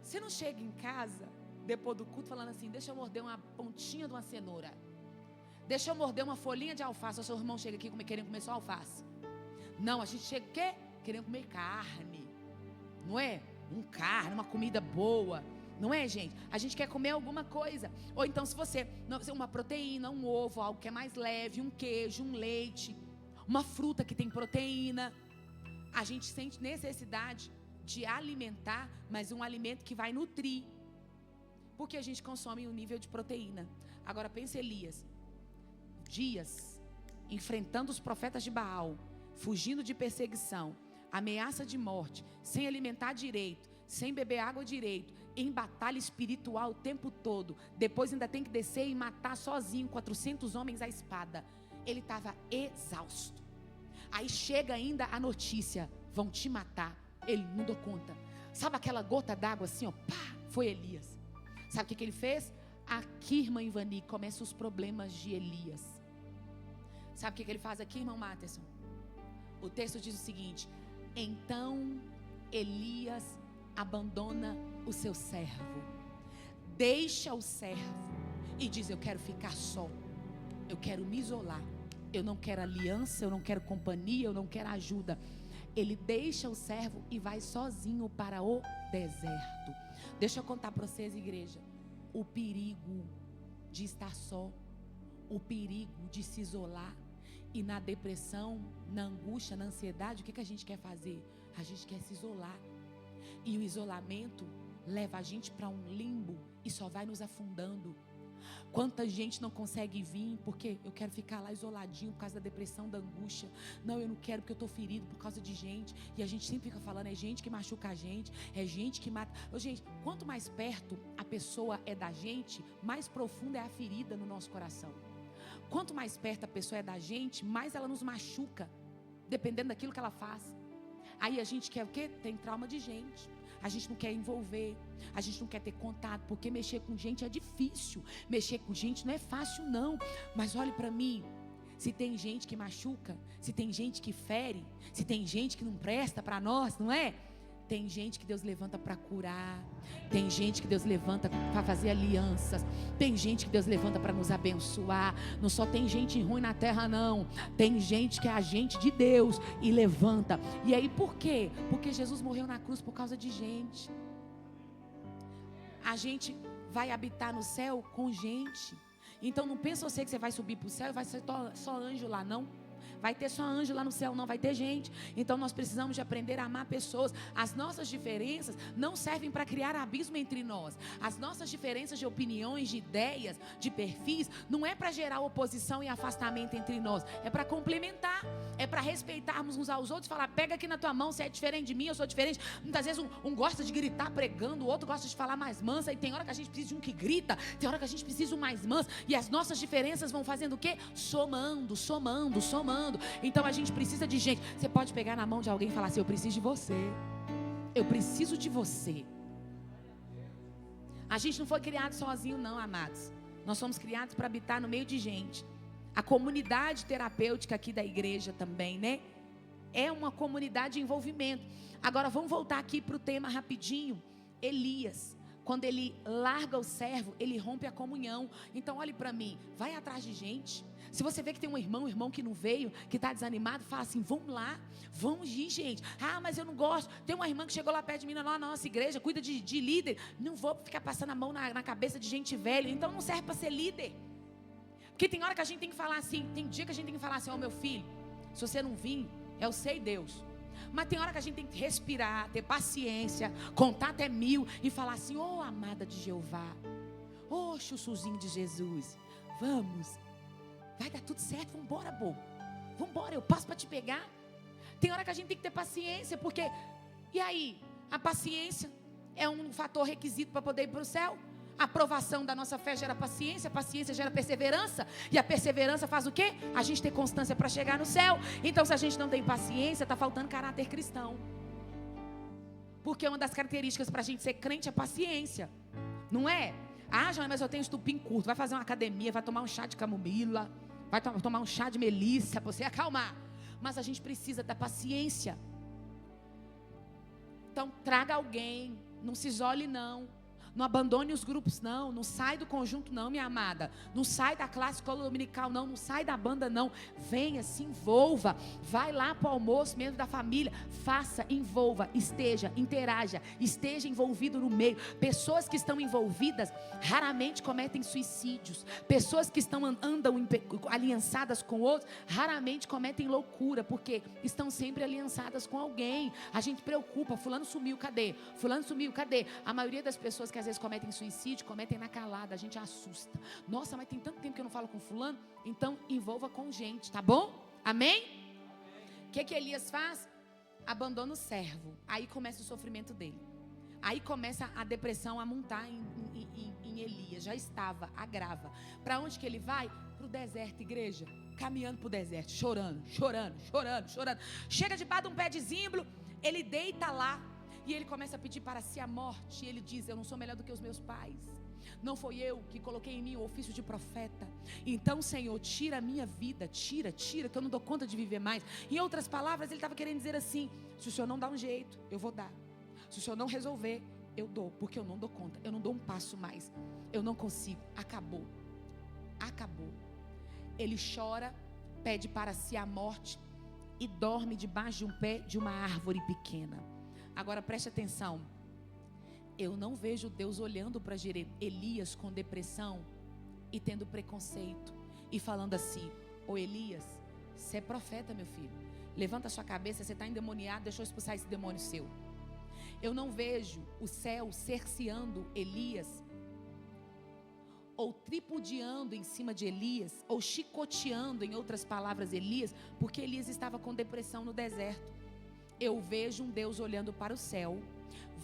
Você não chega em casa depois do culto falando assim: deixa eu morder uma pontinha de uma cenoura, deixa eu morder uma folhinha de alface. O seu irmão chega aqui querendo comer só alface. Não, a gente chega o quê? Querendo comer carne, não é? Uma comida boa. Não é, gente? A gente quer comer alguma coisa. Ou então, se você, uma proteína, um ovo, algo que é mais leve, um queijo, um leite, uma fruta que tem proteína. A gente sente necessidade de alimentar, mas um alimento que vai nutrir, porque a gente consome um nível de proteína. Agora pense Elias, dias enfrentando os profetas de Baal, fugindo de perseguição, ameaça de morte, sem alimentar direito, sem beber água direito, em batalha espiritual o tempo todo. Depois ainda tem que descer e matar sozinho 400 homens à espada. Ele estava exausto. Aí chega ainda a notícia: vão te matar. Ele não deu conta. Sabe aquela gota d'água assim, ó, pá, foi Elias. Sabe o que ele fez? Aqui, irmã Ivani, começam os problemas de Elias. Sabe o que ele faz aqui, irmão Matheson? O texto diz o seguinte: então Elias abandona o seu servo, deixa o servo e diz: eu quero ficar só, eu quero me isolar, eu não quero aliança, eu não quero companhia, eu não quero ajuda. Ele deixa o servo e vai sozinho para o deserto. Deixa eu contar para vocês, igreja, o perigo de estar só, o perigo de se isolar. E na depressão, na angústia, na ansiedade, o que a gente quer fazer? A gente quer se isolar. E o isolamento leva a gente para um limbo e só vai nos afundando. Quanta gente não consegue vir porque eu quero ficar lá isoladinho por causa da depressão, da angústia. Não, eu não quero porque eu estou ferido por causa de gente. E a gente sempre fica falando: é gente que machuca a gente, é gente que mata. Gente, quanto mais perto a pessoa é da gente, mais profunda é a ferida no nosso coração. Quanto mais perto a pessoa é da gente, mais ela nos machuca, dependendo daquilo que ela faz. Aí a gente quer o quê? Tem trauma de gente. A gente não quer envolver, a gente não quer ter contato, porque mexer com gente é difícil. Mexer com gente não é fácil não. Mas olhe para mim, se tem gente que machuca, se tem gente que fere, se tem gente que não presta para nós, não é? Tem gente que Deus levanta para curar, tem gente que Deus levanta para fazer alianças, tem gente que Deus levanta para nos abençoar. Não só tem gente ruim na terra não, tem gente que é agente de Deus e levanta. E aí por quê? Porque Jesus morreu na cruz por causa de gente. A gente vai habitar no céu com gente. Então não pensa você que você vai subir para o céu e vai ser só anjo lá, não. Vai ter só anjo lá no céu, não vai ter gente. Então nós precisamos de aprender a amar pessoas. As nossas diferenças não servem para criar abismo entre nós. As nossas diferenças de opiniões, de ideias, de perfis, não é para gerar oposição e afastamento entre nós. É para complementar, é para respeitarmos uns aos outros. Falar: pega aqui na tua mão, você é diferente de mim, eu sou diferente. Muitas vezes um gosta de gritar pregando, o outro gosta de falar mais mansa. E tem hora que a gente precisa de um que grita, tem hora que a gente precisa de um mais manso. E as nossas diferenças vão fazendo o quê? Somando, somando, somando. transformando. Então a gente precisa de gente. Você pode pegar na mão de alguém e falar assim: eu preciso de você. Eu preciso de você. A gente não foi criado sozinho não, amados. Nós somos criados para habitar no meio de gente. A comunidade terapêutica aqui da igreja também, né? É uma comunidade de envolvimento. Agora vamos voltar aqui para o tema rapidinho. Elias, quando ele larga o servo, ele rompe a comunhão. Então olhe para mim, vai atrás de gente. Se você vê que tem um irmão que não veio, que está desanimado, fala assim: vamos lá, vamos ir, gente. Ah, mas eu não gosto. Tem uma irmã que chegou lá perto de mim lá na nossa igreja, cuida de líder. Não vou ficar passando a mão na cabeça de gente velha. Então não serve para ser líder. Porque tem hora que a gente tem que falar assim, tem dia que a gente tem que falar assim: ó, meu filho, se você não vir, é o sei Deus. Mas tem hora que a gente tem que respirar, ter paciência, contar até 1000 e falar assim: ô amada de Jeová, ô chuchuzinho de Jesus, vamos, vai dar tudo certo, vambora, bobo, vambora, eu passo para te pegar. Tem hora que a gente tem que ter paciência, porque, e aí, a paciência é um fator requisito para poder ir para o céu. A aprovação da nossa fé gera paciência, a paciência gera perseverança, e a perseverança faz o quê? A gente ter constância para chegar no céu. Então, se a gente não tem paciência, está faltando caráter cristão. Porque uma das características para a gente ser crente é a paciência. Não é? Ah, Joana, mas eu tenho estupim curto. Vai fazer uma academia, vai tomar um chá de camomila, vai tomar um chá de melissa para você acalmar. Mas a gente precisa da paciência. Então, traga alguém, não se isole não. Não abandone os grupos não, não sai do conjunto não, minha amada. Não sai da classe escola dominical não, não sai da banda não. Venha, se envolva, vai lá para o almoço mesmo da família. Faça, envolva, esteja, interaja, esteja envolvido no meio. Pessoas que estão envolvidas raramente cometem suicídios. Pessoas que andam aliançadas com outros raramente cometem loucura, porque estão sempre aliançadas com alguém. A gente preocupa, fulano sumiu, cadê? Fulano sumiu, cadê? A maioria das pessoas que às vezes cometem suicídio, cometem na calada, a gente assusta. Nossa, mas tem tanto tempo que eu não falo com fulano. Então envolva com gente, tá bom? Amém? O que Elias faz? Abandona o servo. Aí começa o sofrimento dele. Aí começa a depressão a montar em Elias. Já estava, agrava. Para onde que ele vai? Para o deserto, igreja. Caminhando para o deserto, chorando. Chega debaixo de um pé de zimbro, ele deita lá. E ele começa a pedir para si a morte. E ele diz: eu não sou melhor do que os meus pais. Não foi eu que coloquei em mim o ofício de profeta. Então, Senhor, tira a minha vida. Tira, que eu não dou conta de viver mais. Em outras palavras, ele estava querendo dizer assim: se o Senhor não dá um jeito, eu vou dar. Se o Senhor não resolver, eu dou. Porque eu não dou conta, eu não dou um passo mais. Eu não consigo, acabou. Ele chora, pede para si a morte e dorme debaixo de um pé de uma árvore pequena. Agora preste atenção, eu não vejo Deus olhando para Elias com depressão e tendo preconceito e falando assim: ô Elias, você é profeta, meu filho, levanta a sua cabeça, você está endemoniado, deixa eu expulsar esse demônio seu. Eu não vejo o céu cerceando Elias, ou tripudiando em cima de Elias, ou chicoteando, em outras palavras, Elias, porque Elias estava com depressão no deserto. Eu vejo um Deus olhando para o céu,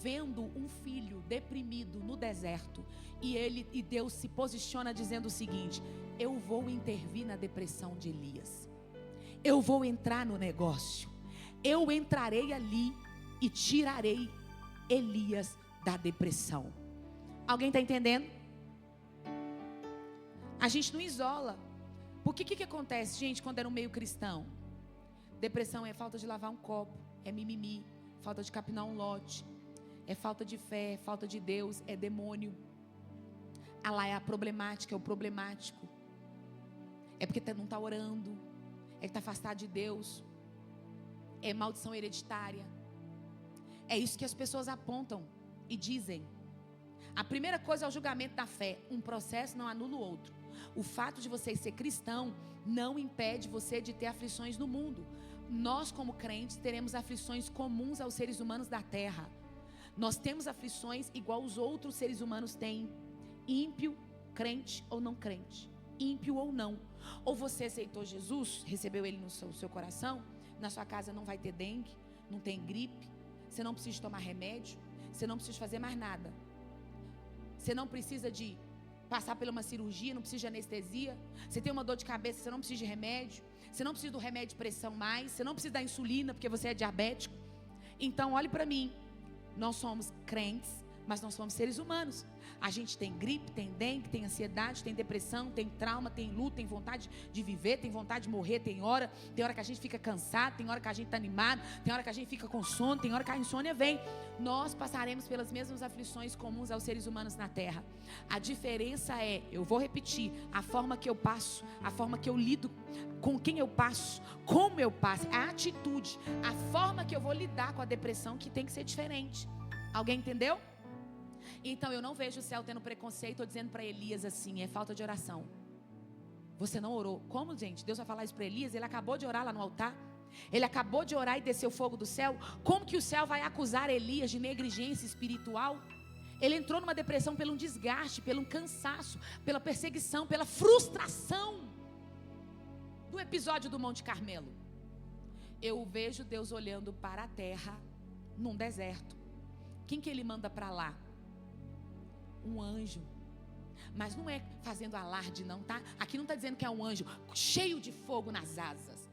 vendo um filho deprimido no deserto, e Deus se posiciona dizendo o seguinte: eu vou intervir na depressão de Elias, eu vou entrar no negócio, eu entrarei ali e tirarei Elias da depressão. Alguém está entendendo? A gente não isola. Porque o que acontece, gente, quando era um meio cristão? Depressão é falta de lavar um copo, é mimimi, falta de capinar um lote, é falta de fé, é falta de Deus, é demônio. Ah lá é a problemática, é o problemático. É porque não está orando, é que está afastado de Deus, é maldição hereditária. É isso que as pessoas apontam e dizem. A primeira coisa é o julgamento da fé. Um processo não anula o outro. O fato de você ser cristão não impede você de ter aflições no mundo. Nós, como crentes, teremos aflições comuns aos seres humanos da terra. Nós temos aflições igual os outros seres humanos têm. Ímpio, crente ou não crente. Ímpio ou não. Ou você aceitou Jesus, recebeu Ele no seu coração, na sua casa não vai ter dengue, não tem gripe, você não precisa tomar remédio, você não precisa fazer mais nada. Você não precisa de passar por uma cirurgia, não precisa de anestesia. Você tem uma dor de cabeça, você não precisa de remédio. Você não precisa do remédio de pressão mais. Você não precisa da insulina porque você é diabético. Então, olhe para mim. Nós somos crentes, mas nós somos seres humanos. A gente tem gripe, tem dengue, tem ansiedade, tem depressão, tem trauma, tem luta, tem vontade de viver, tem vontade de morrer, tem hora que a gente fica cansado, tem hora que a gente está animado, tem hora que a gente fica com sono, tem hora que a insônia vem. Nós passaremos pelas mesmas aflições comuns aos seres humanos na terra. A diferença é, eu vou repetir, a forma que eu passo, a forma que eu lido, com quem eu passo, como eu passo, a atitude, a forma que eu vou lidar com a depressão que tem que ser diferente. Alguém entendeu? Então eu não vejo o céu tendo preconceito ou dizendo para Elias assim, é falta de oração. Você não orou. Como, gente? Deus vai falar isso para Elias? Ele acabou de orar lá no altar. Ele acabou de orar e desceu o fogo do céu. Como que o céu vai acusar Elias de negligência espiritual? Ele entrou numa depressão pelo desgaste, pelo cansaço, pela perseguição, pela frustração do episódio do Monte Carmelo. Eu vejo Deus olhando para a terra num deserto. Quem que ele manda para lá? Um anjo. Mas não é fazendo alarde não, tá? Aqui não está dizendo que é um anjo cheio de fogo nas asas,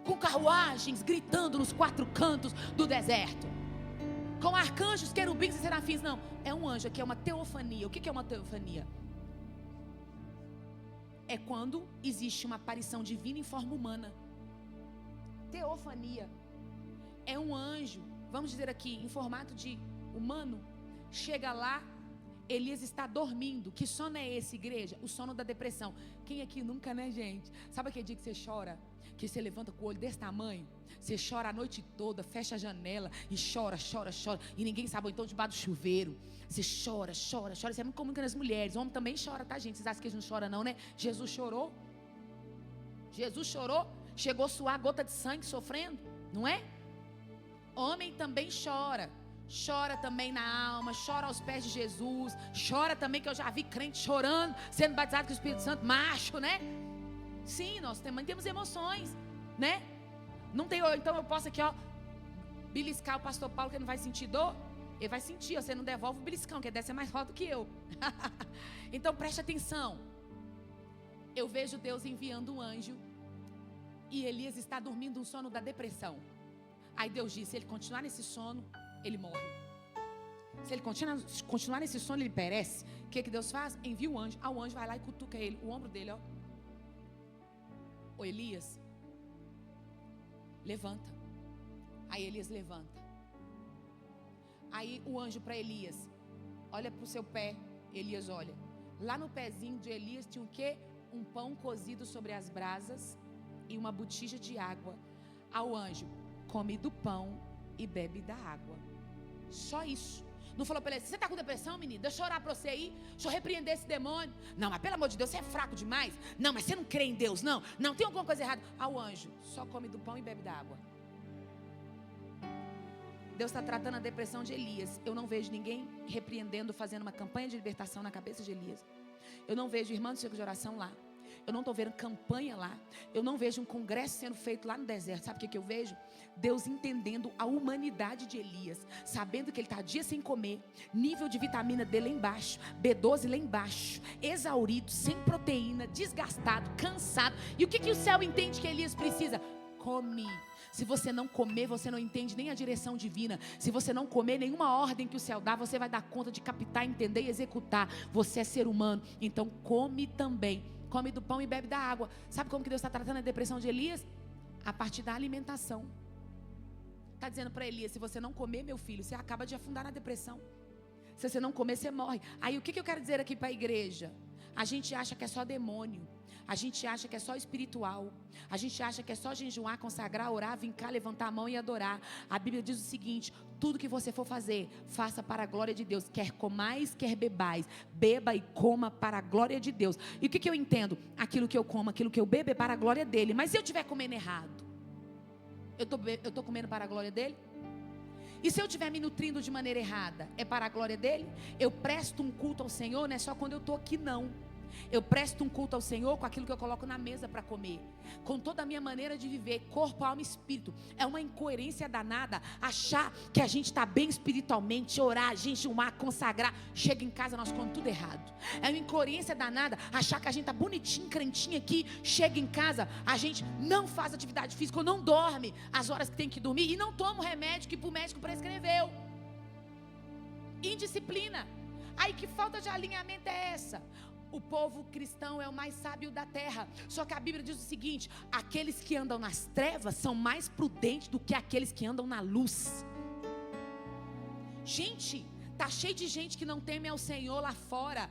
com carruagens gritando nos 4 cantos do deserto, com arcanjos, querubins e serafins. Não, é um anjo, aqui é uma teofania. O que é uma teofania? É quando existe uma aparição divina em forma humana. Teofania é um anjo, vamos dizer aqui, em formato de humano. Chega lá, Elias está dormindo. Que sono é esse, igreja? O sono da depressão. Quem aqui nunca, né, gente? Sabe aquele dia que você chora? Que você levanta com o olho desse tamanho? Você chora a noite toda, fecha a janela e chora. E ninguém sabe, ou então debaixo do chuveiro. Você chora. Isso é muito comum nas mulheres. O homem também chora, tá, gente? Vocês acham que eles não choram não, né? Jesus chorou. Chegou a suar gota de sangue sofrendo, não é? Homem também chora. Chora também na alma, chora aos pés de Jesus, chora também, que eu já vi crente chorando, sendo batizado com o Espírito Santo, macho, né? Sim, nós também temos emoções, né? Não tem, então eu posso aqui, ó, beliscar o pastor Paulo, que não vai sentir dor. Ele vai sentir, você não devolve o beliscão, que ele deve ser mais forte do que eu. Então preste atenção. Eu vejo Deus enviando um anjo, e Elias está dormindo um sono da depressão. Aí Deus disse, se ele continuar nesse sono, ele morre. Se ele continuar nesse sono, ele perece. O que Deus faz? Envia o anjo. O anjo vai lá e cutuca ele, o ombro dele, ó. Ô Elias, levanta. Aí Elias levanta. Aí o anjo para Elias, olha para o seu pé. Elias olha. Lá no pezinho de Elias tinha o quê? Um pão cozido sobre as brasas e uma botija de água. Ao anjo, come do pão e bebe da água. Só isso. Não falou para ele, você está com depressão, menino? Deixa eu orar para você aí, deixa eu repreender esse demônio. Não, mas pelo amor de Deus, você é fraco demais. Não, mas você não crê em Deus, não. Não, tem alguma coisa errada. Ao anjo, só come do pão e bebe da água. Deus está tratando a depressão de Elias. Eu não vejo ninguém repreendendo, fazendo uma campanha de libertação na cabeça de Elias. Eu não vejo irmãos do círculo de oração lá. Eu não estou vendo campanha lá. Eu não vejo um congresso sendo feito lá no deserto. Sabe o que eu vejo? Deus entendendo a humanidade de Elias, sabendo que ele está dias sem comer, nível de vitamina D lá embaixo, B12 lá embaixo, exaurido, sem proteína, desgastado, cansado. E o que o céu entende que Elias precisa? Come. Se você não comer, você não entende nem a direção divina. Se você não comer nenhuma ordem que o céu dá, você vai dar conta de captar, entender e executar. Você é ser humano, então come também. Come do pão e bebe da água. Sabe como que Deus está tratando a depressão de Elias? A partir da alimentação. Está dizendo para Elias, se você não comer, meu filho, você acaba de afundar na depressão. Se você não comer, você morre. Aí o que eu quero dizer aqui para a igreja? A gente acha que é só demônio. A gente acha que é só espiritual. A gente acha que é só jejuar, consagrar, orar, vincar, levantar a mão e adorar. A Bíblia diz o seguinte: tudo que você for fazer, faça para a glória de Deus. Quer comais, quer bebais, beba e coma para a glória de Deus. E o que eu entendo? Aquilo que eu como, aquilo que eu bebo é para a glória dele. Mas se eu estiver comendo errado, eu estou comendo para a glória dele? E se eu estiver me nutrindo de maneira errada, é para a glória dele? Eu presto um culto ao Senhor, não é só quando eu estou aqui não. Eu presto um culto ao Senhor com aquilo que eu coloco na mesa para comer, com toda a minha maneira de viver, corpo, alma e espírito. É uma incoerência danada achar que a gente está bem espiritualmente, orar, jejuar, consagrar. Chega em casa, nós comemos tudo errado. É uma incoerência danada achar que a gente está bonitinho, crentinho aqui. Chega em casa, a gente não faz atividade física, ou não dorme as horas que tem que dormir e não toma o remédio que o médico prescreveu. Indisciplina. Aí que falta de alinhamento é essa? O povo cristão é o mais sábio da terra. Só que a Bíblia diz o seguinte: aqueles que andam nas trevas são mais prudentes do que aqueles que andam na luz. Gente, tá cheio de gente que não teme ao Senhor lá fora,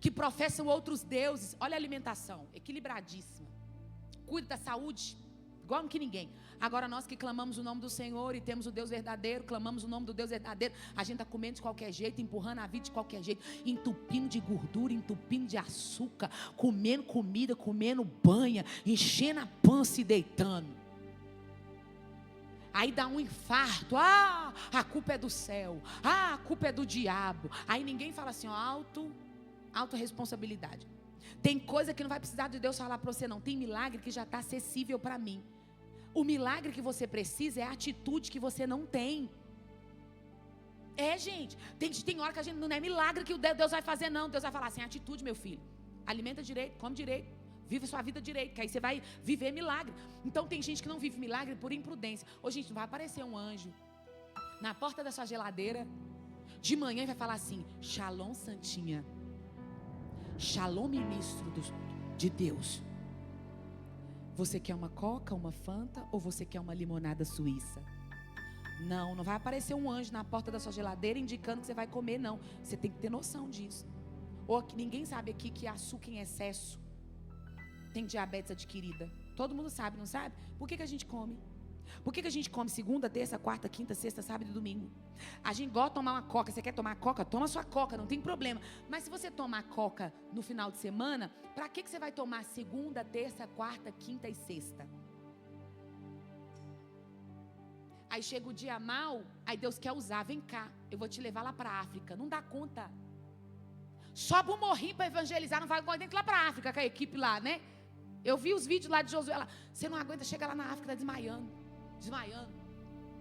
que professam outros deuses. Olha a alimentação, equilibradíssima. Cuida da saúde, igual que ninguém. Agora nós que clamamos o nome do Senhor e temos o Deus verdadeiro, clamamos o nome do Deus verdadeiro, a gente está comendo de qualquer jeito, empurrando a vida de qualquer jeito, entupindo de gordura, entupindo de açúcar, comendo comida, comendo banha, enchendo a pança e deitando. Aí dá um infarto. Ah, a culpa é do céu. Ah, a culpa é do diabo. Aí ninguém fala assim, ó, autorresponsabilidade. Tem coisa que não vai precisar de Deus falar para você, não. Tem milagre que já está acessível para mim. O milagre que você precisa é a atitude que você não tem. É, gente. Tem hora que a gente não é milagre que Deus vai fazer, não. Deus vai falar assim, atitude, meu filho. Alimenta direito, come direito. Vive sua vida direito, que aí você vai viver milagre. Então tem gente que não vive milagre por imprudência. Ô, gente, não vai aparecer um anjo na porta da sua geladeira de manhã e vai falar assim, Shalom, santinha. Shalom, ministro de Deus. Você quer uma coca, uma fanta ou você quer uma limonada suíça? Não vai aparecer um anjo na porta da sua geladeira indicando que você vai comer, não. Você tem que ter noção disso. Ou ninguém sabe aqui que açúcar em excesso tem diabetes adquirida. Todo mundo sabe, não sabe? Por que a gente come? Por que a gente come segunda, terça, quarta, quinta, sexta, sábado e domingo? A gente gosta de tomar uma coca. Você quer tomar coca? Toma sua coca, não tem problema. Mas se você tomar coca no final de semana, para que você vai tomar segunda, terça, quarta, quinta e sexta? Aí chega o dia mal, aí Deus quer usar. Vem cá, eu vou te levar lá para a África. Não dá conta. Sobe um morrinho para evangelizar. Não vai nem lá para a África com a equipe lá, né? Eu vi os vídeos lá de Josué. Você não aguenta, chega lá na África, tá desmaiando.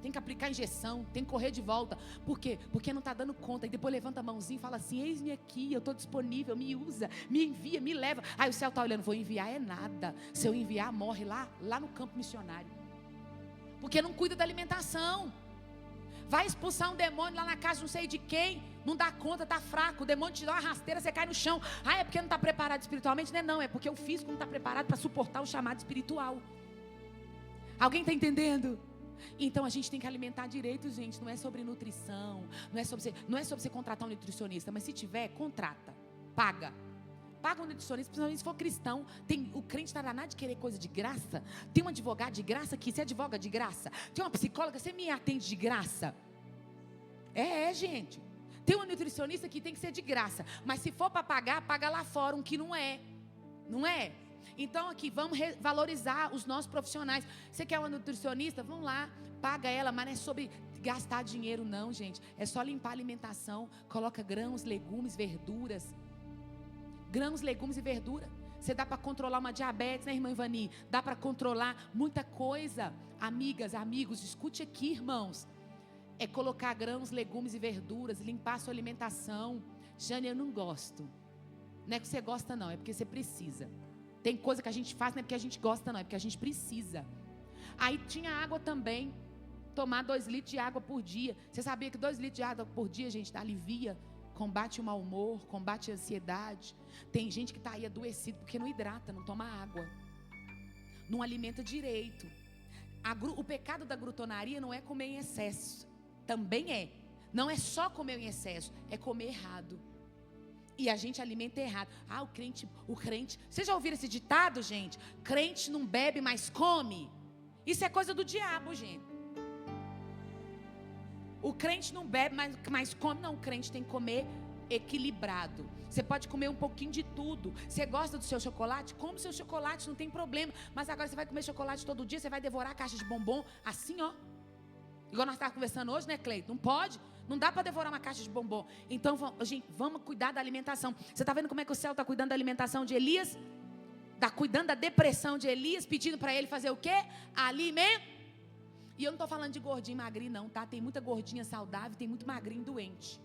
Tem que aplicar injeção, tem que correr de volta. Por quê? Porque não está dando conta. E depois levanta a mãozinha e fala assim, eis-me aqui, eu estou disponível, me usa, me envia, me leva. Aí o céu está olhando, vou enviar é nada. Se eu enviar, morre lá no campo missionário. Porque não cuida da alimentação. Vai expulsar um demônio lá na casa de não sei de quem, não dá conta, está fraco, o demônio te dá uma rasteira, você cai no chão. Ah, é porque não está preparado espiritualmente? Não, é porque o físico não está preparado para suportar o chamado espiritual. Alguém está entendendo? Então a gente tem que alimentar direito, gente. Não é sobre nutrição, não é sobre você contratar um nutricionista, mas se tiver, contrata, paga um nutricionista, principalmente se for cristão. O crente está danado de querer coisa de graça. Tem um advogado de graça aqui, você advoga de graça. Tem uma psicóloga, você me atende de graça. Gente. Tem um nutricionista que tem que ser de graça, mas se for para pagar, paga lá fora um que não é. Então aqui, vamos valorizar os nossos profissionais. Você quer uma nutricionista? Vamos lá, paga ela, mas não é sobre gastar dinheiro não, gente. É só limpar a alimentação, coloca grãos, legumes, verduras. Grãos, legumes e verdura. Você dá para controlar uma diabetes, né, irmã Ivani? Dá para controlar muita coisa. Amigas, amigos, escute aqui, irmãos. É colocar grãos, legumes e verduras, limpar a sua alimentação. Jane, eu não gosto. Não é que você gosta não, é porque você precisa. Tem coisa que a gente faz, não é porque a gente gosta não, é porque a gente precisa. Aí tinha água também. Tomar 2 litros de água por dia. Você sabia que 2 litros de água por dia, gente, alivia, combate o mau humor, combate a ansiedade. Tem gente que está aí adoecido porque não hidrata, não toma água, não alimenta direito. O pecado da glutonaria não é comer em excesso. Também é. Não é só comer em excesso, é comer errado. E a gente alimenta errado. O crente. Vocês já ouviram esse ditado, gente? Crente não bebe, mas come. Isso é coisa do diabo, gente. O crente não bebe, mas come. Não, o crente tem que comer equilibrado. Você pode comer um pouquinho de tudo. Você gosta do seu chocolate? Come o seu chocolate, não tem problema. Mas agora você vai comer chocolate todo dia, você vai devorar a caixa de bombom assim, ó. Igual nós estávamos conversando hoje, né, Cleiton? Não pode. Não dá para devorar uma caixa de bombom. Então, gente, vamos cuidar da alimentação. Você está vendo como é que o céu está cuidando da alimentação de Elias? Está cuidando da depressão de Elias, pedindo para ele fazer o quê? Alimento. E eu não estou falando de gordinho e magrinho, não, tá? Tem muita gordinha saudável, tem muito magrinho doente.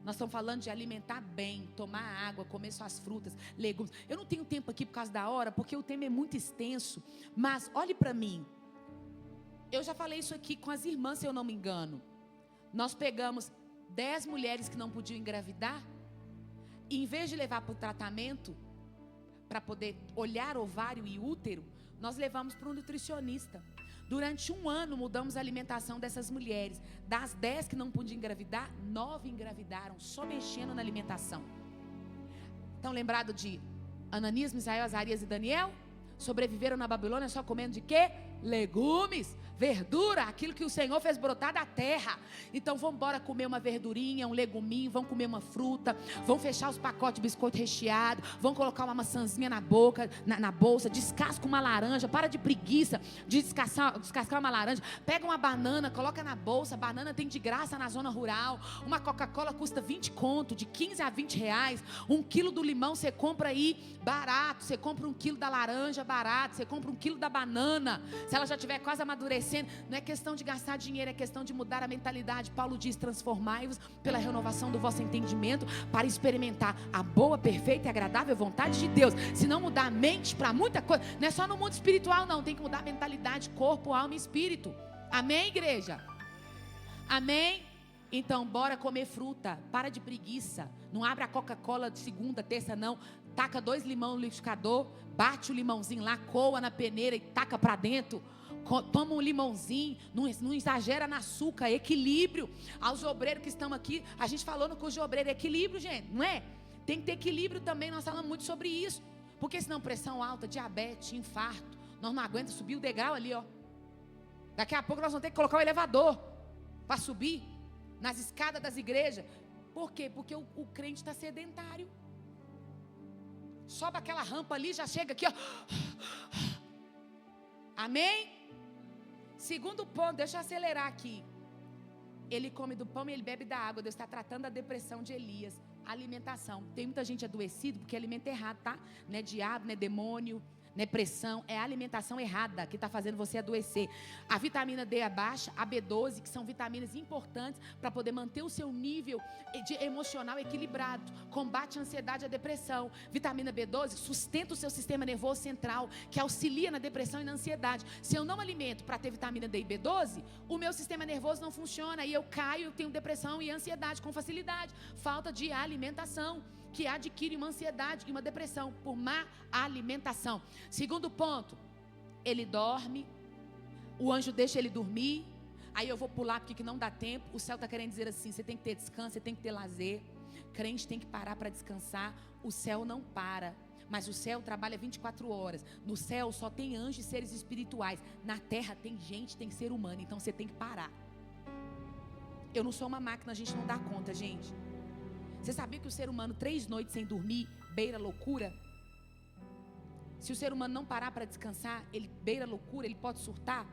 Nós estamos falando de alimentar bem, tomar água, comer suas frutas, legumes. Eu não tenho tempo aqui por causa da hora, porque o tema é muito extenso. Mas olhe para mim. Eu já falei isso aqui com as irmãs, se eu não me engano. Nós pegamos 10 mulheres que não podiam engravidar, e em vez de levar para o tratamento, para poder olhar ovário e útero, nós levamos para um nutricionista. Durante 1 ano mudamos a alimentação dessas mulheres. Das 10 que não podiam engravidar, 9 engravidaram, só mexendo na alimentação. Estão lembrados de Ananias, Misael, Azarias e Daniel? Sobreviveram na Babilônia só comendo de quê? Legumes, verdura, aquilo que o Senhor fez brotar da terra. Então vamos embora comer uma verdurinha, um leguminho, vamos comer uma fruta, vamos fechar os pacotes de biscoito recheado, vamos colocar uma maçãzinha na boca, na bolsa, descasca uma laranja, para de preguiça de descascar uma laranja, pega uma banana, coloca na bolsa, banana tem de graça na zona rural, uma Coca-Cola custa 20 conto, de 15 a 20 reais, 1 quilo do limão você compra aí barato, você compra 1 quilo da laranja barato, você compra 1 quilo da banana, se ela já estiver quase amadurecendo. Não é questão de gastar dinheiro, é questão de mudar a mentalidade. Paulo diz: transformai-vos pela renovação do vosso entendimento, para experimentar a boa, perfeita e agradável vontade de Deus. Se não mudar a mente para muita coisa, não é só no mundo espiritual não, tem que mudar a mentalidade, corpo, alma e espírito. Amém, igreja? Amém? Então bora comer fruta, para de preguiça. Não abre a Coca-Cola de segunda, terça não. Taca 2 limão no liquidificador, bate o limãozinho lá, coa na peneira e taca para dentro. Toma um limãozinho, não exagera no açúcar, equilíbrio. Aos obreiros que estão aqui, a gente falou no curso de obreiro, equilíbrio, gente, não é? Tem que ter equilíbrio também, nós falamos muito sobre isso. Porque senão pressão alta, diabetes, infarto, nós não aguentamos subir o degrau ali, ó. Daqui a pouco nós vamos ter que colocar o elevador para subir nas escadas das igrejas. Por quê? Porque o crente está sedentário. Sobe aquela rampa ali, já chega aqui, ó. Amém? Segundo ponto, deixa eu acelerar aqui. Ele come do pão e ele bebe da água. Deus está tratando a depressão de Elias. Alimentação. Tem muita gente adoecida porque alimenta errado, tá? Não é diabo, não é demônio, não é pressão. É a alimentação errada que está fazendo você adoecer. A vitamina D é baixa, a B12, que são vitaminas importantes para poder manter o seu nível emocional equilibrado. Combate a ansiedade e a depressão. Vitamina B12 sustenta o seu sistema nervoso central, que auxilia na depressão e na ansiedade. Se eu não alimento para ter vitamina D e B12, o meu sistema nervoso não funciona e eu caio, eu tenho depressão e ansiedade com facilidade. Falta de alimentação, que adquire uma ansiedade e uma depressão por má alimentação. Segundo ponto, ele dorme, o anjo deixa ele dormir. Aí eu vou pular porque que não dá tempo. O céu está querendo dizer assim: você tem que ter descanso, você tem que ter lazer. Crente tem que parar para descansar. O céu não para, mas o céu trabalha 24 horas. No céu só tem anjos e seres espirituais. Na terra tem gente, tem ser humano. Então você tem que parar. Eu não sou uma máquina, a gente não dá conta, gente. Você sabia que o ser humano 3 noites sem dormir beira loucura? Se o ser humano não parar para descansar, ele beira loucura, ele pode surtar.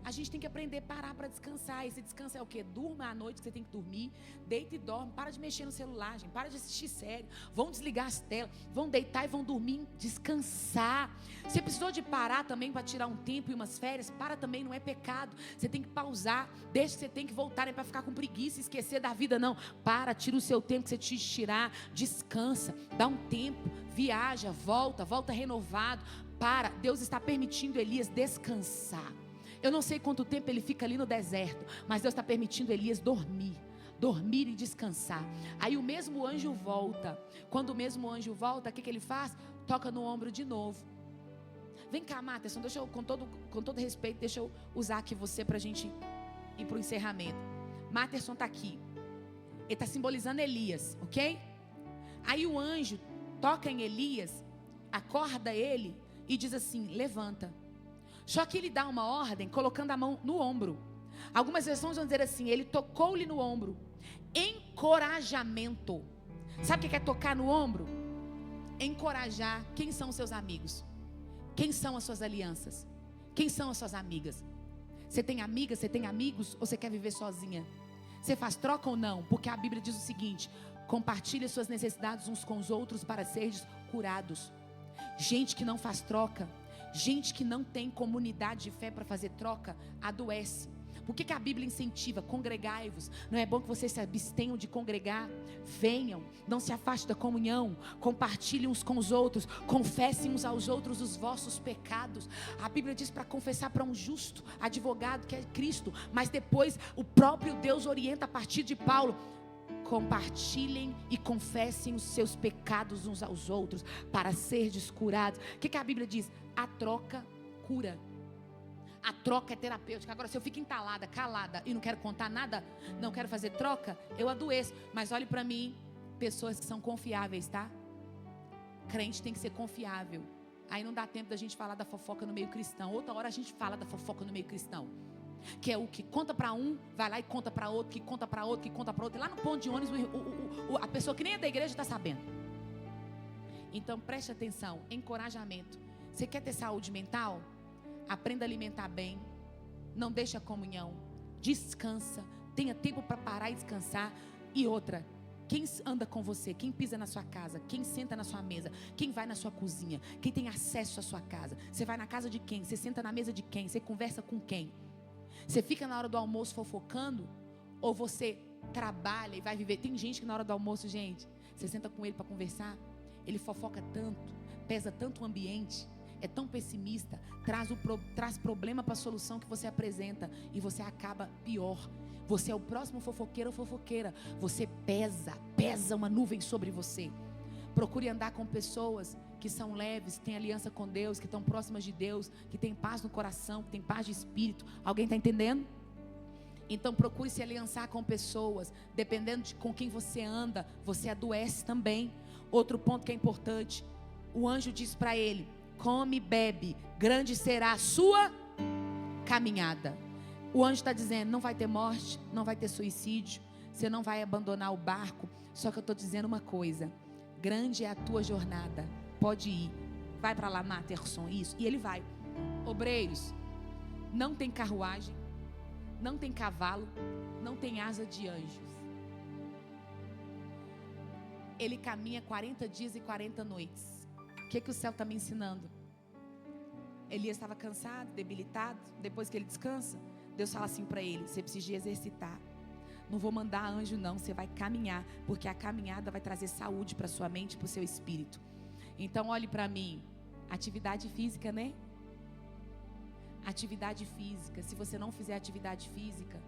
A gente tem que aprender a parar para descansar. Esse descanso é o quê? Durma à noite que você tem que dormir. Deita e dorme. Para de mexer no celular, gente. Para de assistir série. Vão desligar as telas. Vão deitar e vão dormir. Descansar. Você precisou de parar também para tirar um tempo e umas férias? Para também, não é pecado. Você tem que pausar. Deixa que você tem que voltar. Não é para ficar com preguiça e esquecer da vida, não. Para, tira o seu tempo que você te tirar. Descansa. Dá um tempo. Viaja, volta renovado. Para. Deus está permitindo Elias descansar. Eu não sei quanto tempo ele fica ali no deserto, mas Deus está permitindo Elias dormir e descansar. Aí o mesmo anjo volta. Quando o mesmo anjo volta, o que ele faz? Toca no ombro de novo. Vem cá, Materson, deixa eu, com todo respeito, deixa eu usar aqui você para a gente ir para o encerramento. Materson está aqui. Ele está simbolizando Elias, ok? Aí o anjo toca em Elias, acorda ele e diz assim: levanta. Só que ele dá uma ordem colocando a mão no ombro. Algumas versões vão dizer assim: ele tocou-lhe no ombro. Encorajamento. Sabe o que é tocar no ombro? Encorajar. Quem são os seus amigos? Quem são as suas alianças? Quem são as suas amigas? Você tem amiga, você tem amigos, ou você quer viver sozinha? Você faz troca ou não? Porque a Bíblia diz o seguinte: compartilhe suas necessidades uns com os outros para seres curados. Gente que não faz troca, gente que não tem comunidade de fé para fazer troca, adoece. Por que a Bíblia incentiva? Congregai-vos. Não é bom que vocês se abstenham de congregar? Venham, não se afastem da comunhão, compartilhem uns com os outros, confessem uns aos outros os vossos pecados. A Bíblia diz para confessar para um justo advogado, que é Cristo, mas depois o próprio Deus orienta a partir de Paulo: compartilhem e confessem os seus pecados uns aos outros para serdes curados. O que a Bíblia diz? A troca cura. A troca é terapêutica. Agora, se eu fico entalada, calada e não quero contar nada, não quero fazer troca, eu adoeço. Mas olhe para mim, pessoas que são confiáveis, tá? Crente tem que ser confiável. Aí não dá tempo da gente falar da fofoca no meio cristão. Outra hora a gente fala da fofoca no meio cristão, que é o que conta para um, vai lá e conta para outro, que conta para outro, que conta para outro. E lá no ponto de ônibus, a pessoa que nem é da igreja está sabendo. Então preste atenção, encorajamento. Você quer ter saúde mental? Aprenda a alimentar bem, não deixe a comunhão, descansa, tenha tempo para parar e descansar. E outra, quem anda com você, quem pisa na sua casa, quem senta na sua mesa, quem vai na sua cozinha, quem tem acesso à sua casa, você vai na casa de quem, você senta na mesa de quem, você conversa com quem, você fica na hora do almoço fofocando, ou você trabalha e vai viver? Tem gente que na hora do almoço, gente, você senta com ele para conversar, ele fofoca tanto, pesa tanto o ambiente, é tão pessimista, traz problema para a solução que você apresenta, e você acaba pior. Você é o próximo fofoqueiro ou fofoqueira. Você pesa uma nuvem sobre você. Procure andar com pessoas que são leves, que têm aliança com Deus, que estão próximas de Deus, que têm paz no coração, que têm paz de espírito. Alguém está entendendo? Então procure se aliançar com pessoas. Dependendo de com quem você anda, você adoece também. Outro ponto que é importante: o anjo diz para ele: come e bebe, grande será a sua caminhada. O anjo está dizendo: não vai ter morte, não vai ter suicídio, você não vai abandonar o barco. Só que eu estou dizendo uma coisa: grande é a tua jornada, pode ir, vai para lá, Materson, isso. E ele vai. Obreiros, não tem carruagem, não tem cavalo, não tem asa de anjos. Ele caminha 40 dias e 40 noites. O que o céu está me ensinando? Elias estava cansado, debilitado. Depois que ele descansa, Deus fala assim para ele: você precisa de exercitar. Não vou mandar anjo não, você vai caminhar, porque a caminhada vai trazer saúde para sua mente e para o seu espírito. Então olhe para mim, atividade física, né? Atividade física. Se você não fizer atividade física,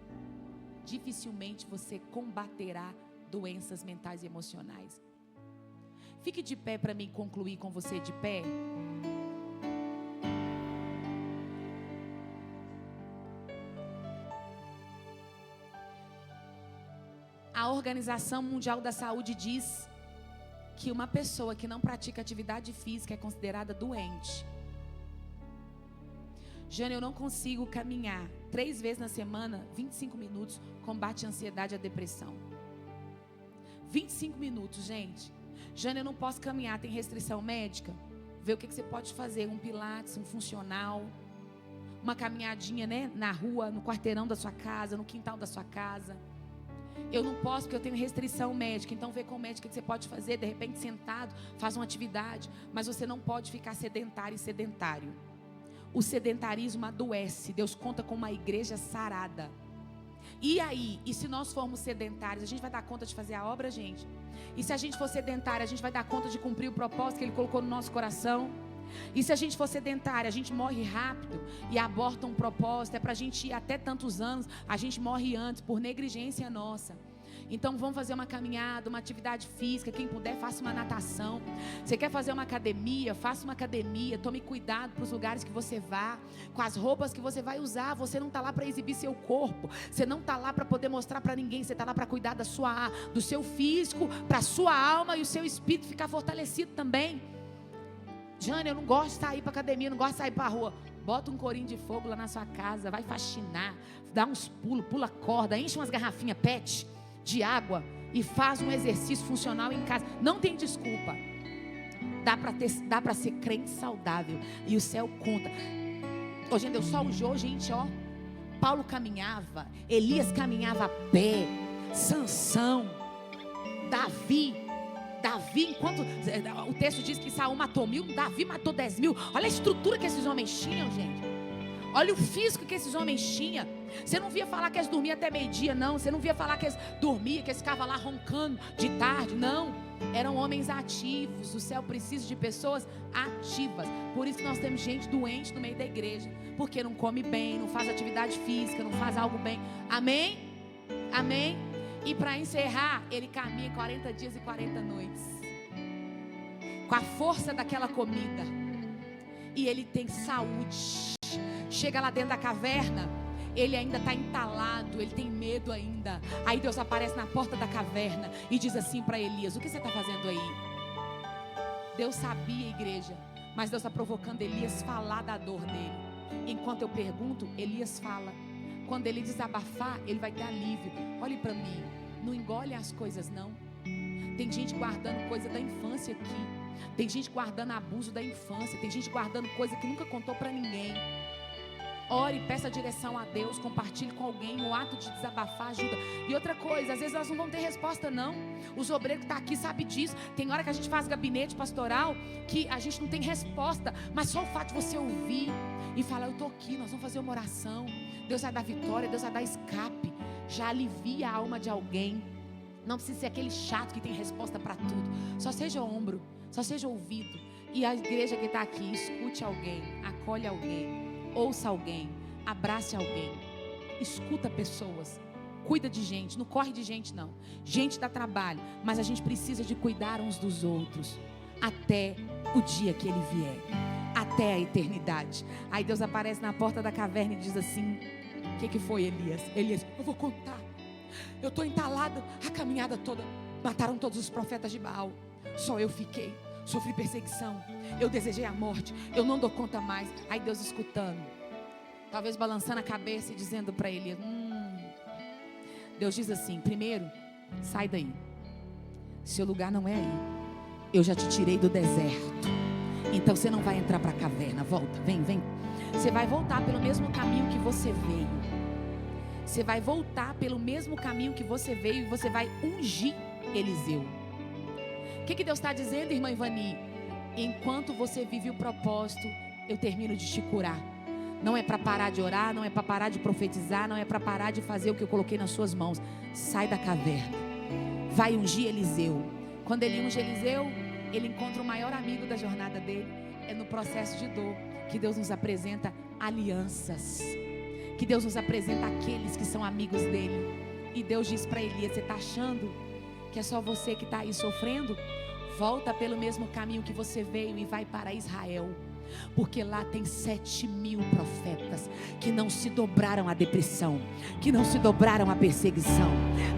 dificilmente você combaterá doenças mentais e emocionais. Fique de pé para mim concluir com você de pé. A Organização Mundial da Saúde diz que uma pessoa que não pratica atividade física é considerada doente. Jane, eu não consigo caminhar 3 vezes na semana, 25 minutos, combate a ansiedade e a depressão. 25 minutos, gente. Jane, eu não posso caminhar, tem restrição médica? Vê o que você pode fazer, um pilates, um funcional, uma caminhadinha, né, na rua, no quarteirão da sua casa, no quintal da sua casa. Eu não posso porque eu tenho restrição médica, então vê com o médico o que você pode fazer, de repente sentado, faz uma atividade, mas você não pode ficar sedentário e sedentário. O sedentarismo adoece. Deus conta com uma igreja sarada. E aí, e se nós formos sedentários, a gente vai dar conta de fazer a obra, gente? E se a gente for sedentário, a gente vai dar conta de cumprir o propósito que Ele colocou no nosso coração? E se a gente for sedentário, a gente morre rápido e aborta um propósito, é para a gente ir até tantos anos, a gente morre antes por negligência nossa. Então vamos fazer uma caminhada, uma atividade física. Quem puder, faça uma natação. Você quer fazer uma academia? Faça uma academia. Tome cuidado para os lugares que você vá, com as roupas que você vai usar. Você não está lá para exibir seu corpo, você não está lá para poder mostrar para ninguém. Você está lá para cuidar do seu físico, para a sua alma e o seu espírito ficar fortalecido também. Jane, eu não gosto de sair para academia, não gosto de sair para a rua. Bota um corinho de fogo lá na sua casa, vai faxinar, dá uns pulos, pula corda, enche umas garrafinhas PET de água e faz um exercício funcional em casa. Não tem desculpa. Dá para ser crente saudável e o céu conta. Hoje Deus só usou gente, Paulo caminhava, Elias caminhava a pé, Sansão, Davi, enquanto o texto diz que Saul matou 1000, Davi matou 10.000. Olha a estrutura que esses homens tinham, gente. Olha o físico que esses homens tinham. Você não via falar que eles dormiam até meio-dia, não. Você não via falar que eles dormiam, que eles ficavam lá roncando de tarde, não. Eram homens ativos. O céu precisa de pessoas ativas. Por isso que nós temos gente doente no meio da igreja, porque não come bem, não faz atividade física, não faz algo bem. Amém? Amém? E para encerrar, ele caminha 40 dias e 40 noites, com a força daquela comida, e ele tem saúde. Chega lá dentro da caverna, ele ainda está entalado, ele tem medo ainda. Aí Deus aparece na porta da caverna e diz assim para Elias: o que você está fazendo aí? Deus sabia, igreja, mas Deus está provocando Elias falar da dor dele. Enquanto eu pergunto, Elias fala. Quando ele desabafar, ele vai ter alívio. Olhe para mim, não engole as coisas não. Tem gente guardando coisa da infância aqui. Tem gente guardando abuso da infância. Tem gente guardando coisa que nunca contou para ninguém. Ore, peça direção a Deus, compartilhe com alguém. O ato de desabafar ajuda. E outra coisa, às vezes nós não vamos ter resposta não. Os obreiros que estão aqui sabem disso. Tem hora que a gente faz gabinete pastoral que a gente não tem resposta, mas só o fato de você ouvir e falar: eu estou aqui, nós vamos fazer uma oração, Deus vai dar vitória, Deus vai dar escape, já alivia a alma de alguém. Não precisa ser aquele chato que tem resposta para tudo. Só seja ombro, só seja ouvido. E a igreja que está aqui, escute alguém, acolhe alguém, ouça alguém, abrace alguém, escuta pessoas, cuida de gente, não corre de gente não. Gente dá trabalho, mas a gente precisa de cuidar uns dos outros até o dia que ele vier, até a eternidade. Aí Deus aparece na porta da caverna e diz assim: o que foi, Elias? Elias: eu vou contar. Eu estou entalado a caminhada toda. Mataram todos os profetas de Baal, só eu fiquei. Sofri perseguição, eu desejei a morte, eu não dou conta mais. Aí Deus escutando, talvez balançando a cabeça e dizendo para ele: Deus diz assim: primeiro, sai daí, seu lugar não é aí. Eu já te tirei do deserto, então você não vai entrar para a caverna. Volta, vem. Você vai voltar pelo mesmo caminho que você veio. Você vai voltar pelo mesmo caminho que você veio e você vai ungir Eliseu. O que Deus está dizendo, irmã Ivani? Enquanto você vive o propósito, eu termino de te curar. Não é para parar de orar, não é para parar de profetizar, não é para parar de fazer o que eu coloquei nas suas mãos. Sai da caverna, vai ungir Eliseu. Quando ele unge Eliseu, ele encontra o maior amigo da jornada dele. É no processo de dor que Deus nos apresenta alianças, que Deus nos apresenta aqueles que são amigos dele. E Deus diz para Elias: você está achando que é só você que está aí sofrendo? Volta pelo mesmo caminho que você veio e vai para Israel, porque lá tem 7.000 profetas que não se dobraram à depressão, que não se dobraram à perseguição.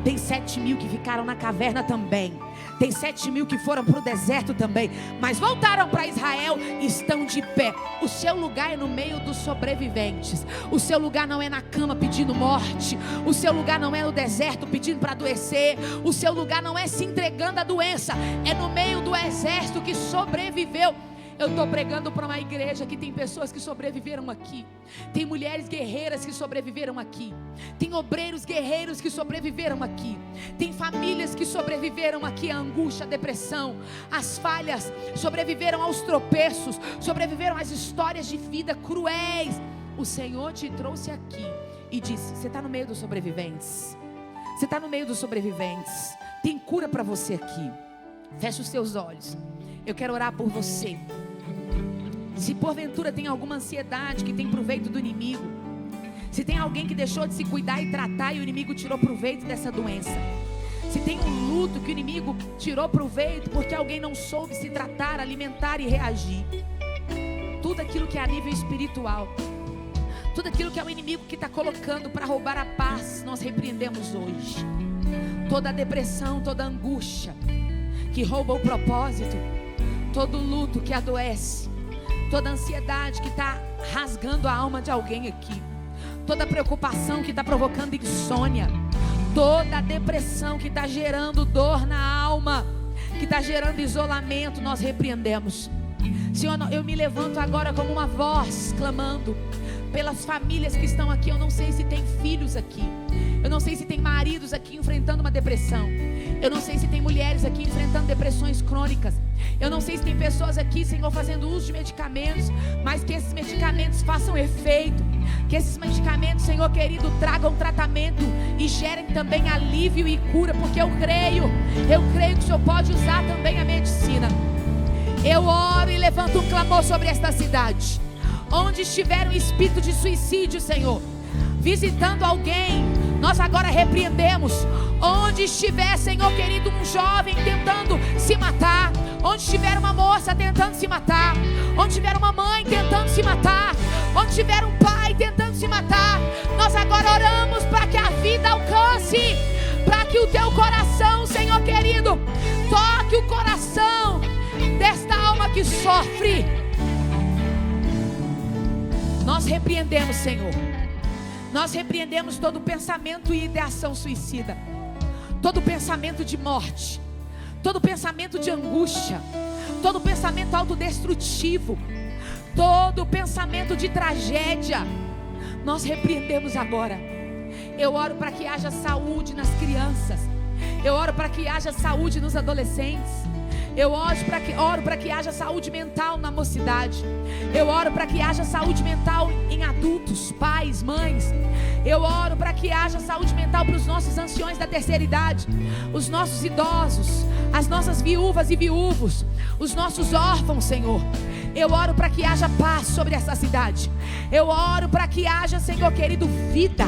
Tem 7.000 que ficaram na caverna também. Tem 7.000 que foram para o deserto também, mas voltaram para Israel e estão de pé. O seu lugar é no meio dos sobreviventes. O seu lugar não é na cama pedindo morte. O seu lugar não é no deserto pedindo para adoecer. O seu lugar não é se entregando à doença. É no meio do exército que sobreviveu. Eu estou pregando para uma igreja que tem pessoas que sobreviveram aqui. Tem mulheres guerreiras que sobreviveram aqui. Tem obreiros guerreiros que sobreviveram aqui. Tem famílias que sobreviveram aqui à angústia, à depressão, às falhas. Sobreviveram aos tropeços. Sobreviveram às histórias de vida cruéis. O Senhor te trouxe aqui e disse: você está no meio dos sobreviventes. Você está no meio dos sobreviventes. Tem cura para você aqui. Feche os seus olhos. Eu quero orar por você. Se porventura tem alguma ansiedade que tem proveito do inimigo, se tem alguém que deixou de se cuidar e tratar e o inimigo tirou proveito dessa doença, se tem um luto que o inimigo tirou proveito porque alguém não soube se tratar, alimentar e reagir, tudo aquilo que é a nível espiritual, tudo aquilo que é o inimigo que está colocando para roubar a paz, nós repreendemos hoje. Toda a depressão, toda a angústia que rouba o propósito, todo luto que adoece, toda ansiedade que está rasgando a alma de alguém aqui, toda preocupação que está provocando insônia, toda depressão que está gerando dor na alma, que está gerando isolamento, nós repreendemos. Senhor, eu me levanto agora como uma voz clamando: pelas famílias que estão aqui. Eu não sei se tem filhos aqui, eu não sei se tem maridos aqui enfrentando uma depressão, eu não sei se tem mulheres aqui enfrentando depressões crônicas, eu não sei se tem pessoas aqui, Senhor, fazendo uso de medicamentos, mas que esses medicamentos façam efeito, que esses medicamentos, Senhor querido, tragam tratamento e gerem também alívio e cura, porque eu creio que o Senhor pode usar também a medicina. Eu oro e levanto um clamor sobre esta cidade. Onde estiver um espírito de suicídio, Senhor, visitando alguém, nós agora repreendemos. Onde estiver, Senhor querido, um jovem tentando se matar, onde estiver uma moça tentando se matar, onde estiver uma mãe tentando se matar, onde estiver um pai tentando se matar, nós agora oramos para que a vida alcance, para que o teu coração, Senhor querido, toque o coração desta alma que sofre. Nós repreendemos, Senhor, nós repreendemos todo pensamento e ideação suicida, todo pensamento de morte, todo pensamento de angústia, todo pensamento autodestrutivo, todo pensamento de tragédia, nós repreendemos agora. Eu oro para que haja saúde nas crianças, eu oro para que haja saúde nos adolescentes, eu oro para que haja saúde mental na mocidade, eu oro para que haja saúde mental em adultos, pais, mães. Eu oro para que haja saúde mental para os nossos anciões da terceira idade, os nossos idosos, as nossas viúvas e viúvos, os nossos órfãos, Senhor. Eu oro para que haja paz sobre essa cidade. Eu oro para que haja, Senhor querido, vida,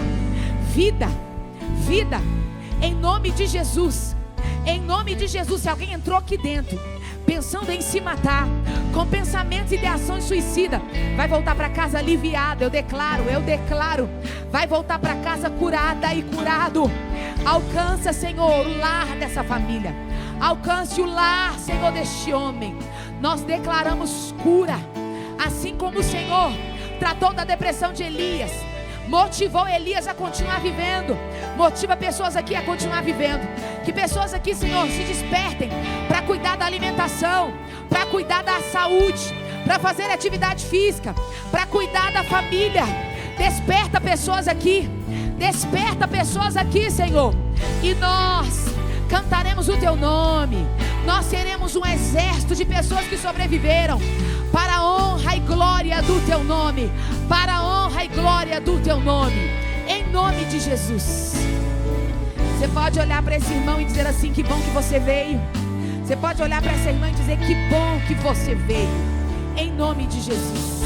em nome de Jesus. Em nome de Jesus. Se alguém entrou aqui dentro pensando em se matar, com pensamentos e ideações suicidas, vai voltar para casa aliviado. Eu declaro, vai voltar para casa curada e curado. Alcança, Senhor, o lar dessa família, alcance o lar, Senhor, deste homem. Nós declaramos cura, assim como o Senhor tratou da depressão de Elias, motivou Elias a continuar vivendo, motiva pessoas aqui a continuar vivendo. Que pessoas aqui, Senhor, se despertem para cuidar da alimentação, para cuidar da saúde, para fazer atividade física, para cuidar da família. Desperta pessoas aqui, Senhor, e nós cantaremos o teu nome. Nós seremos um exército de pessoas que sobreviveram, para a honra e glória do teu nome, para a honra e glória do teu nome, em nome de Jesus. Você pode olhar para esse irmão e dizer assim: que bom que você veio. Você pode olhar para essa irmã e dizer: que bom que você veio, em nome de Jesus.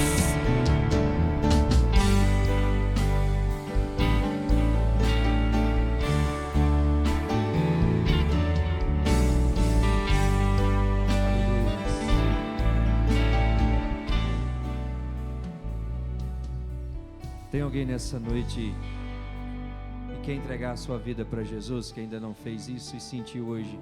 Tem alguém nessa noite e quer entregar a sua vida para Jesus, que ainda não fez isso e sentiu hoje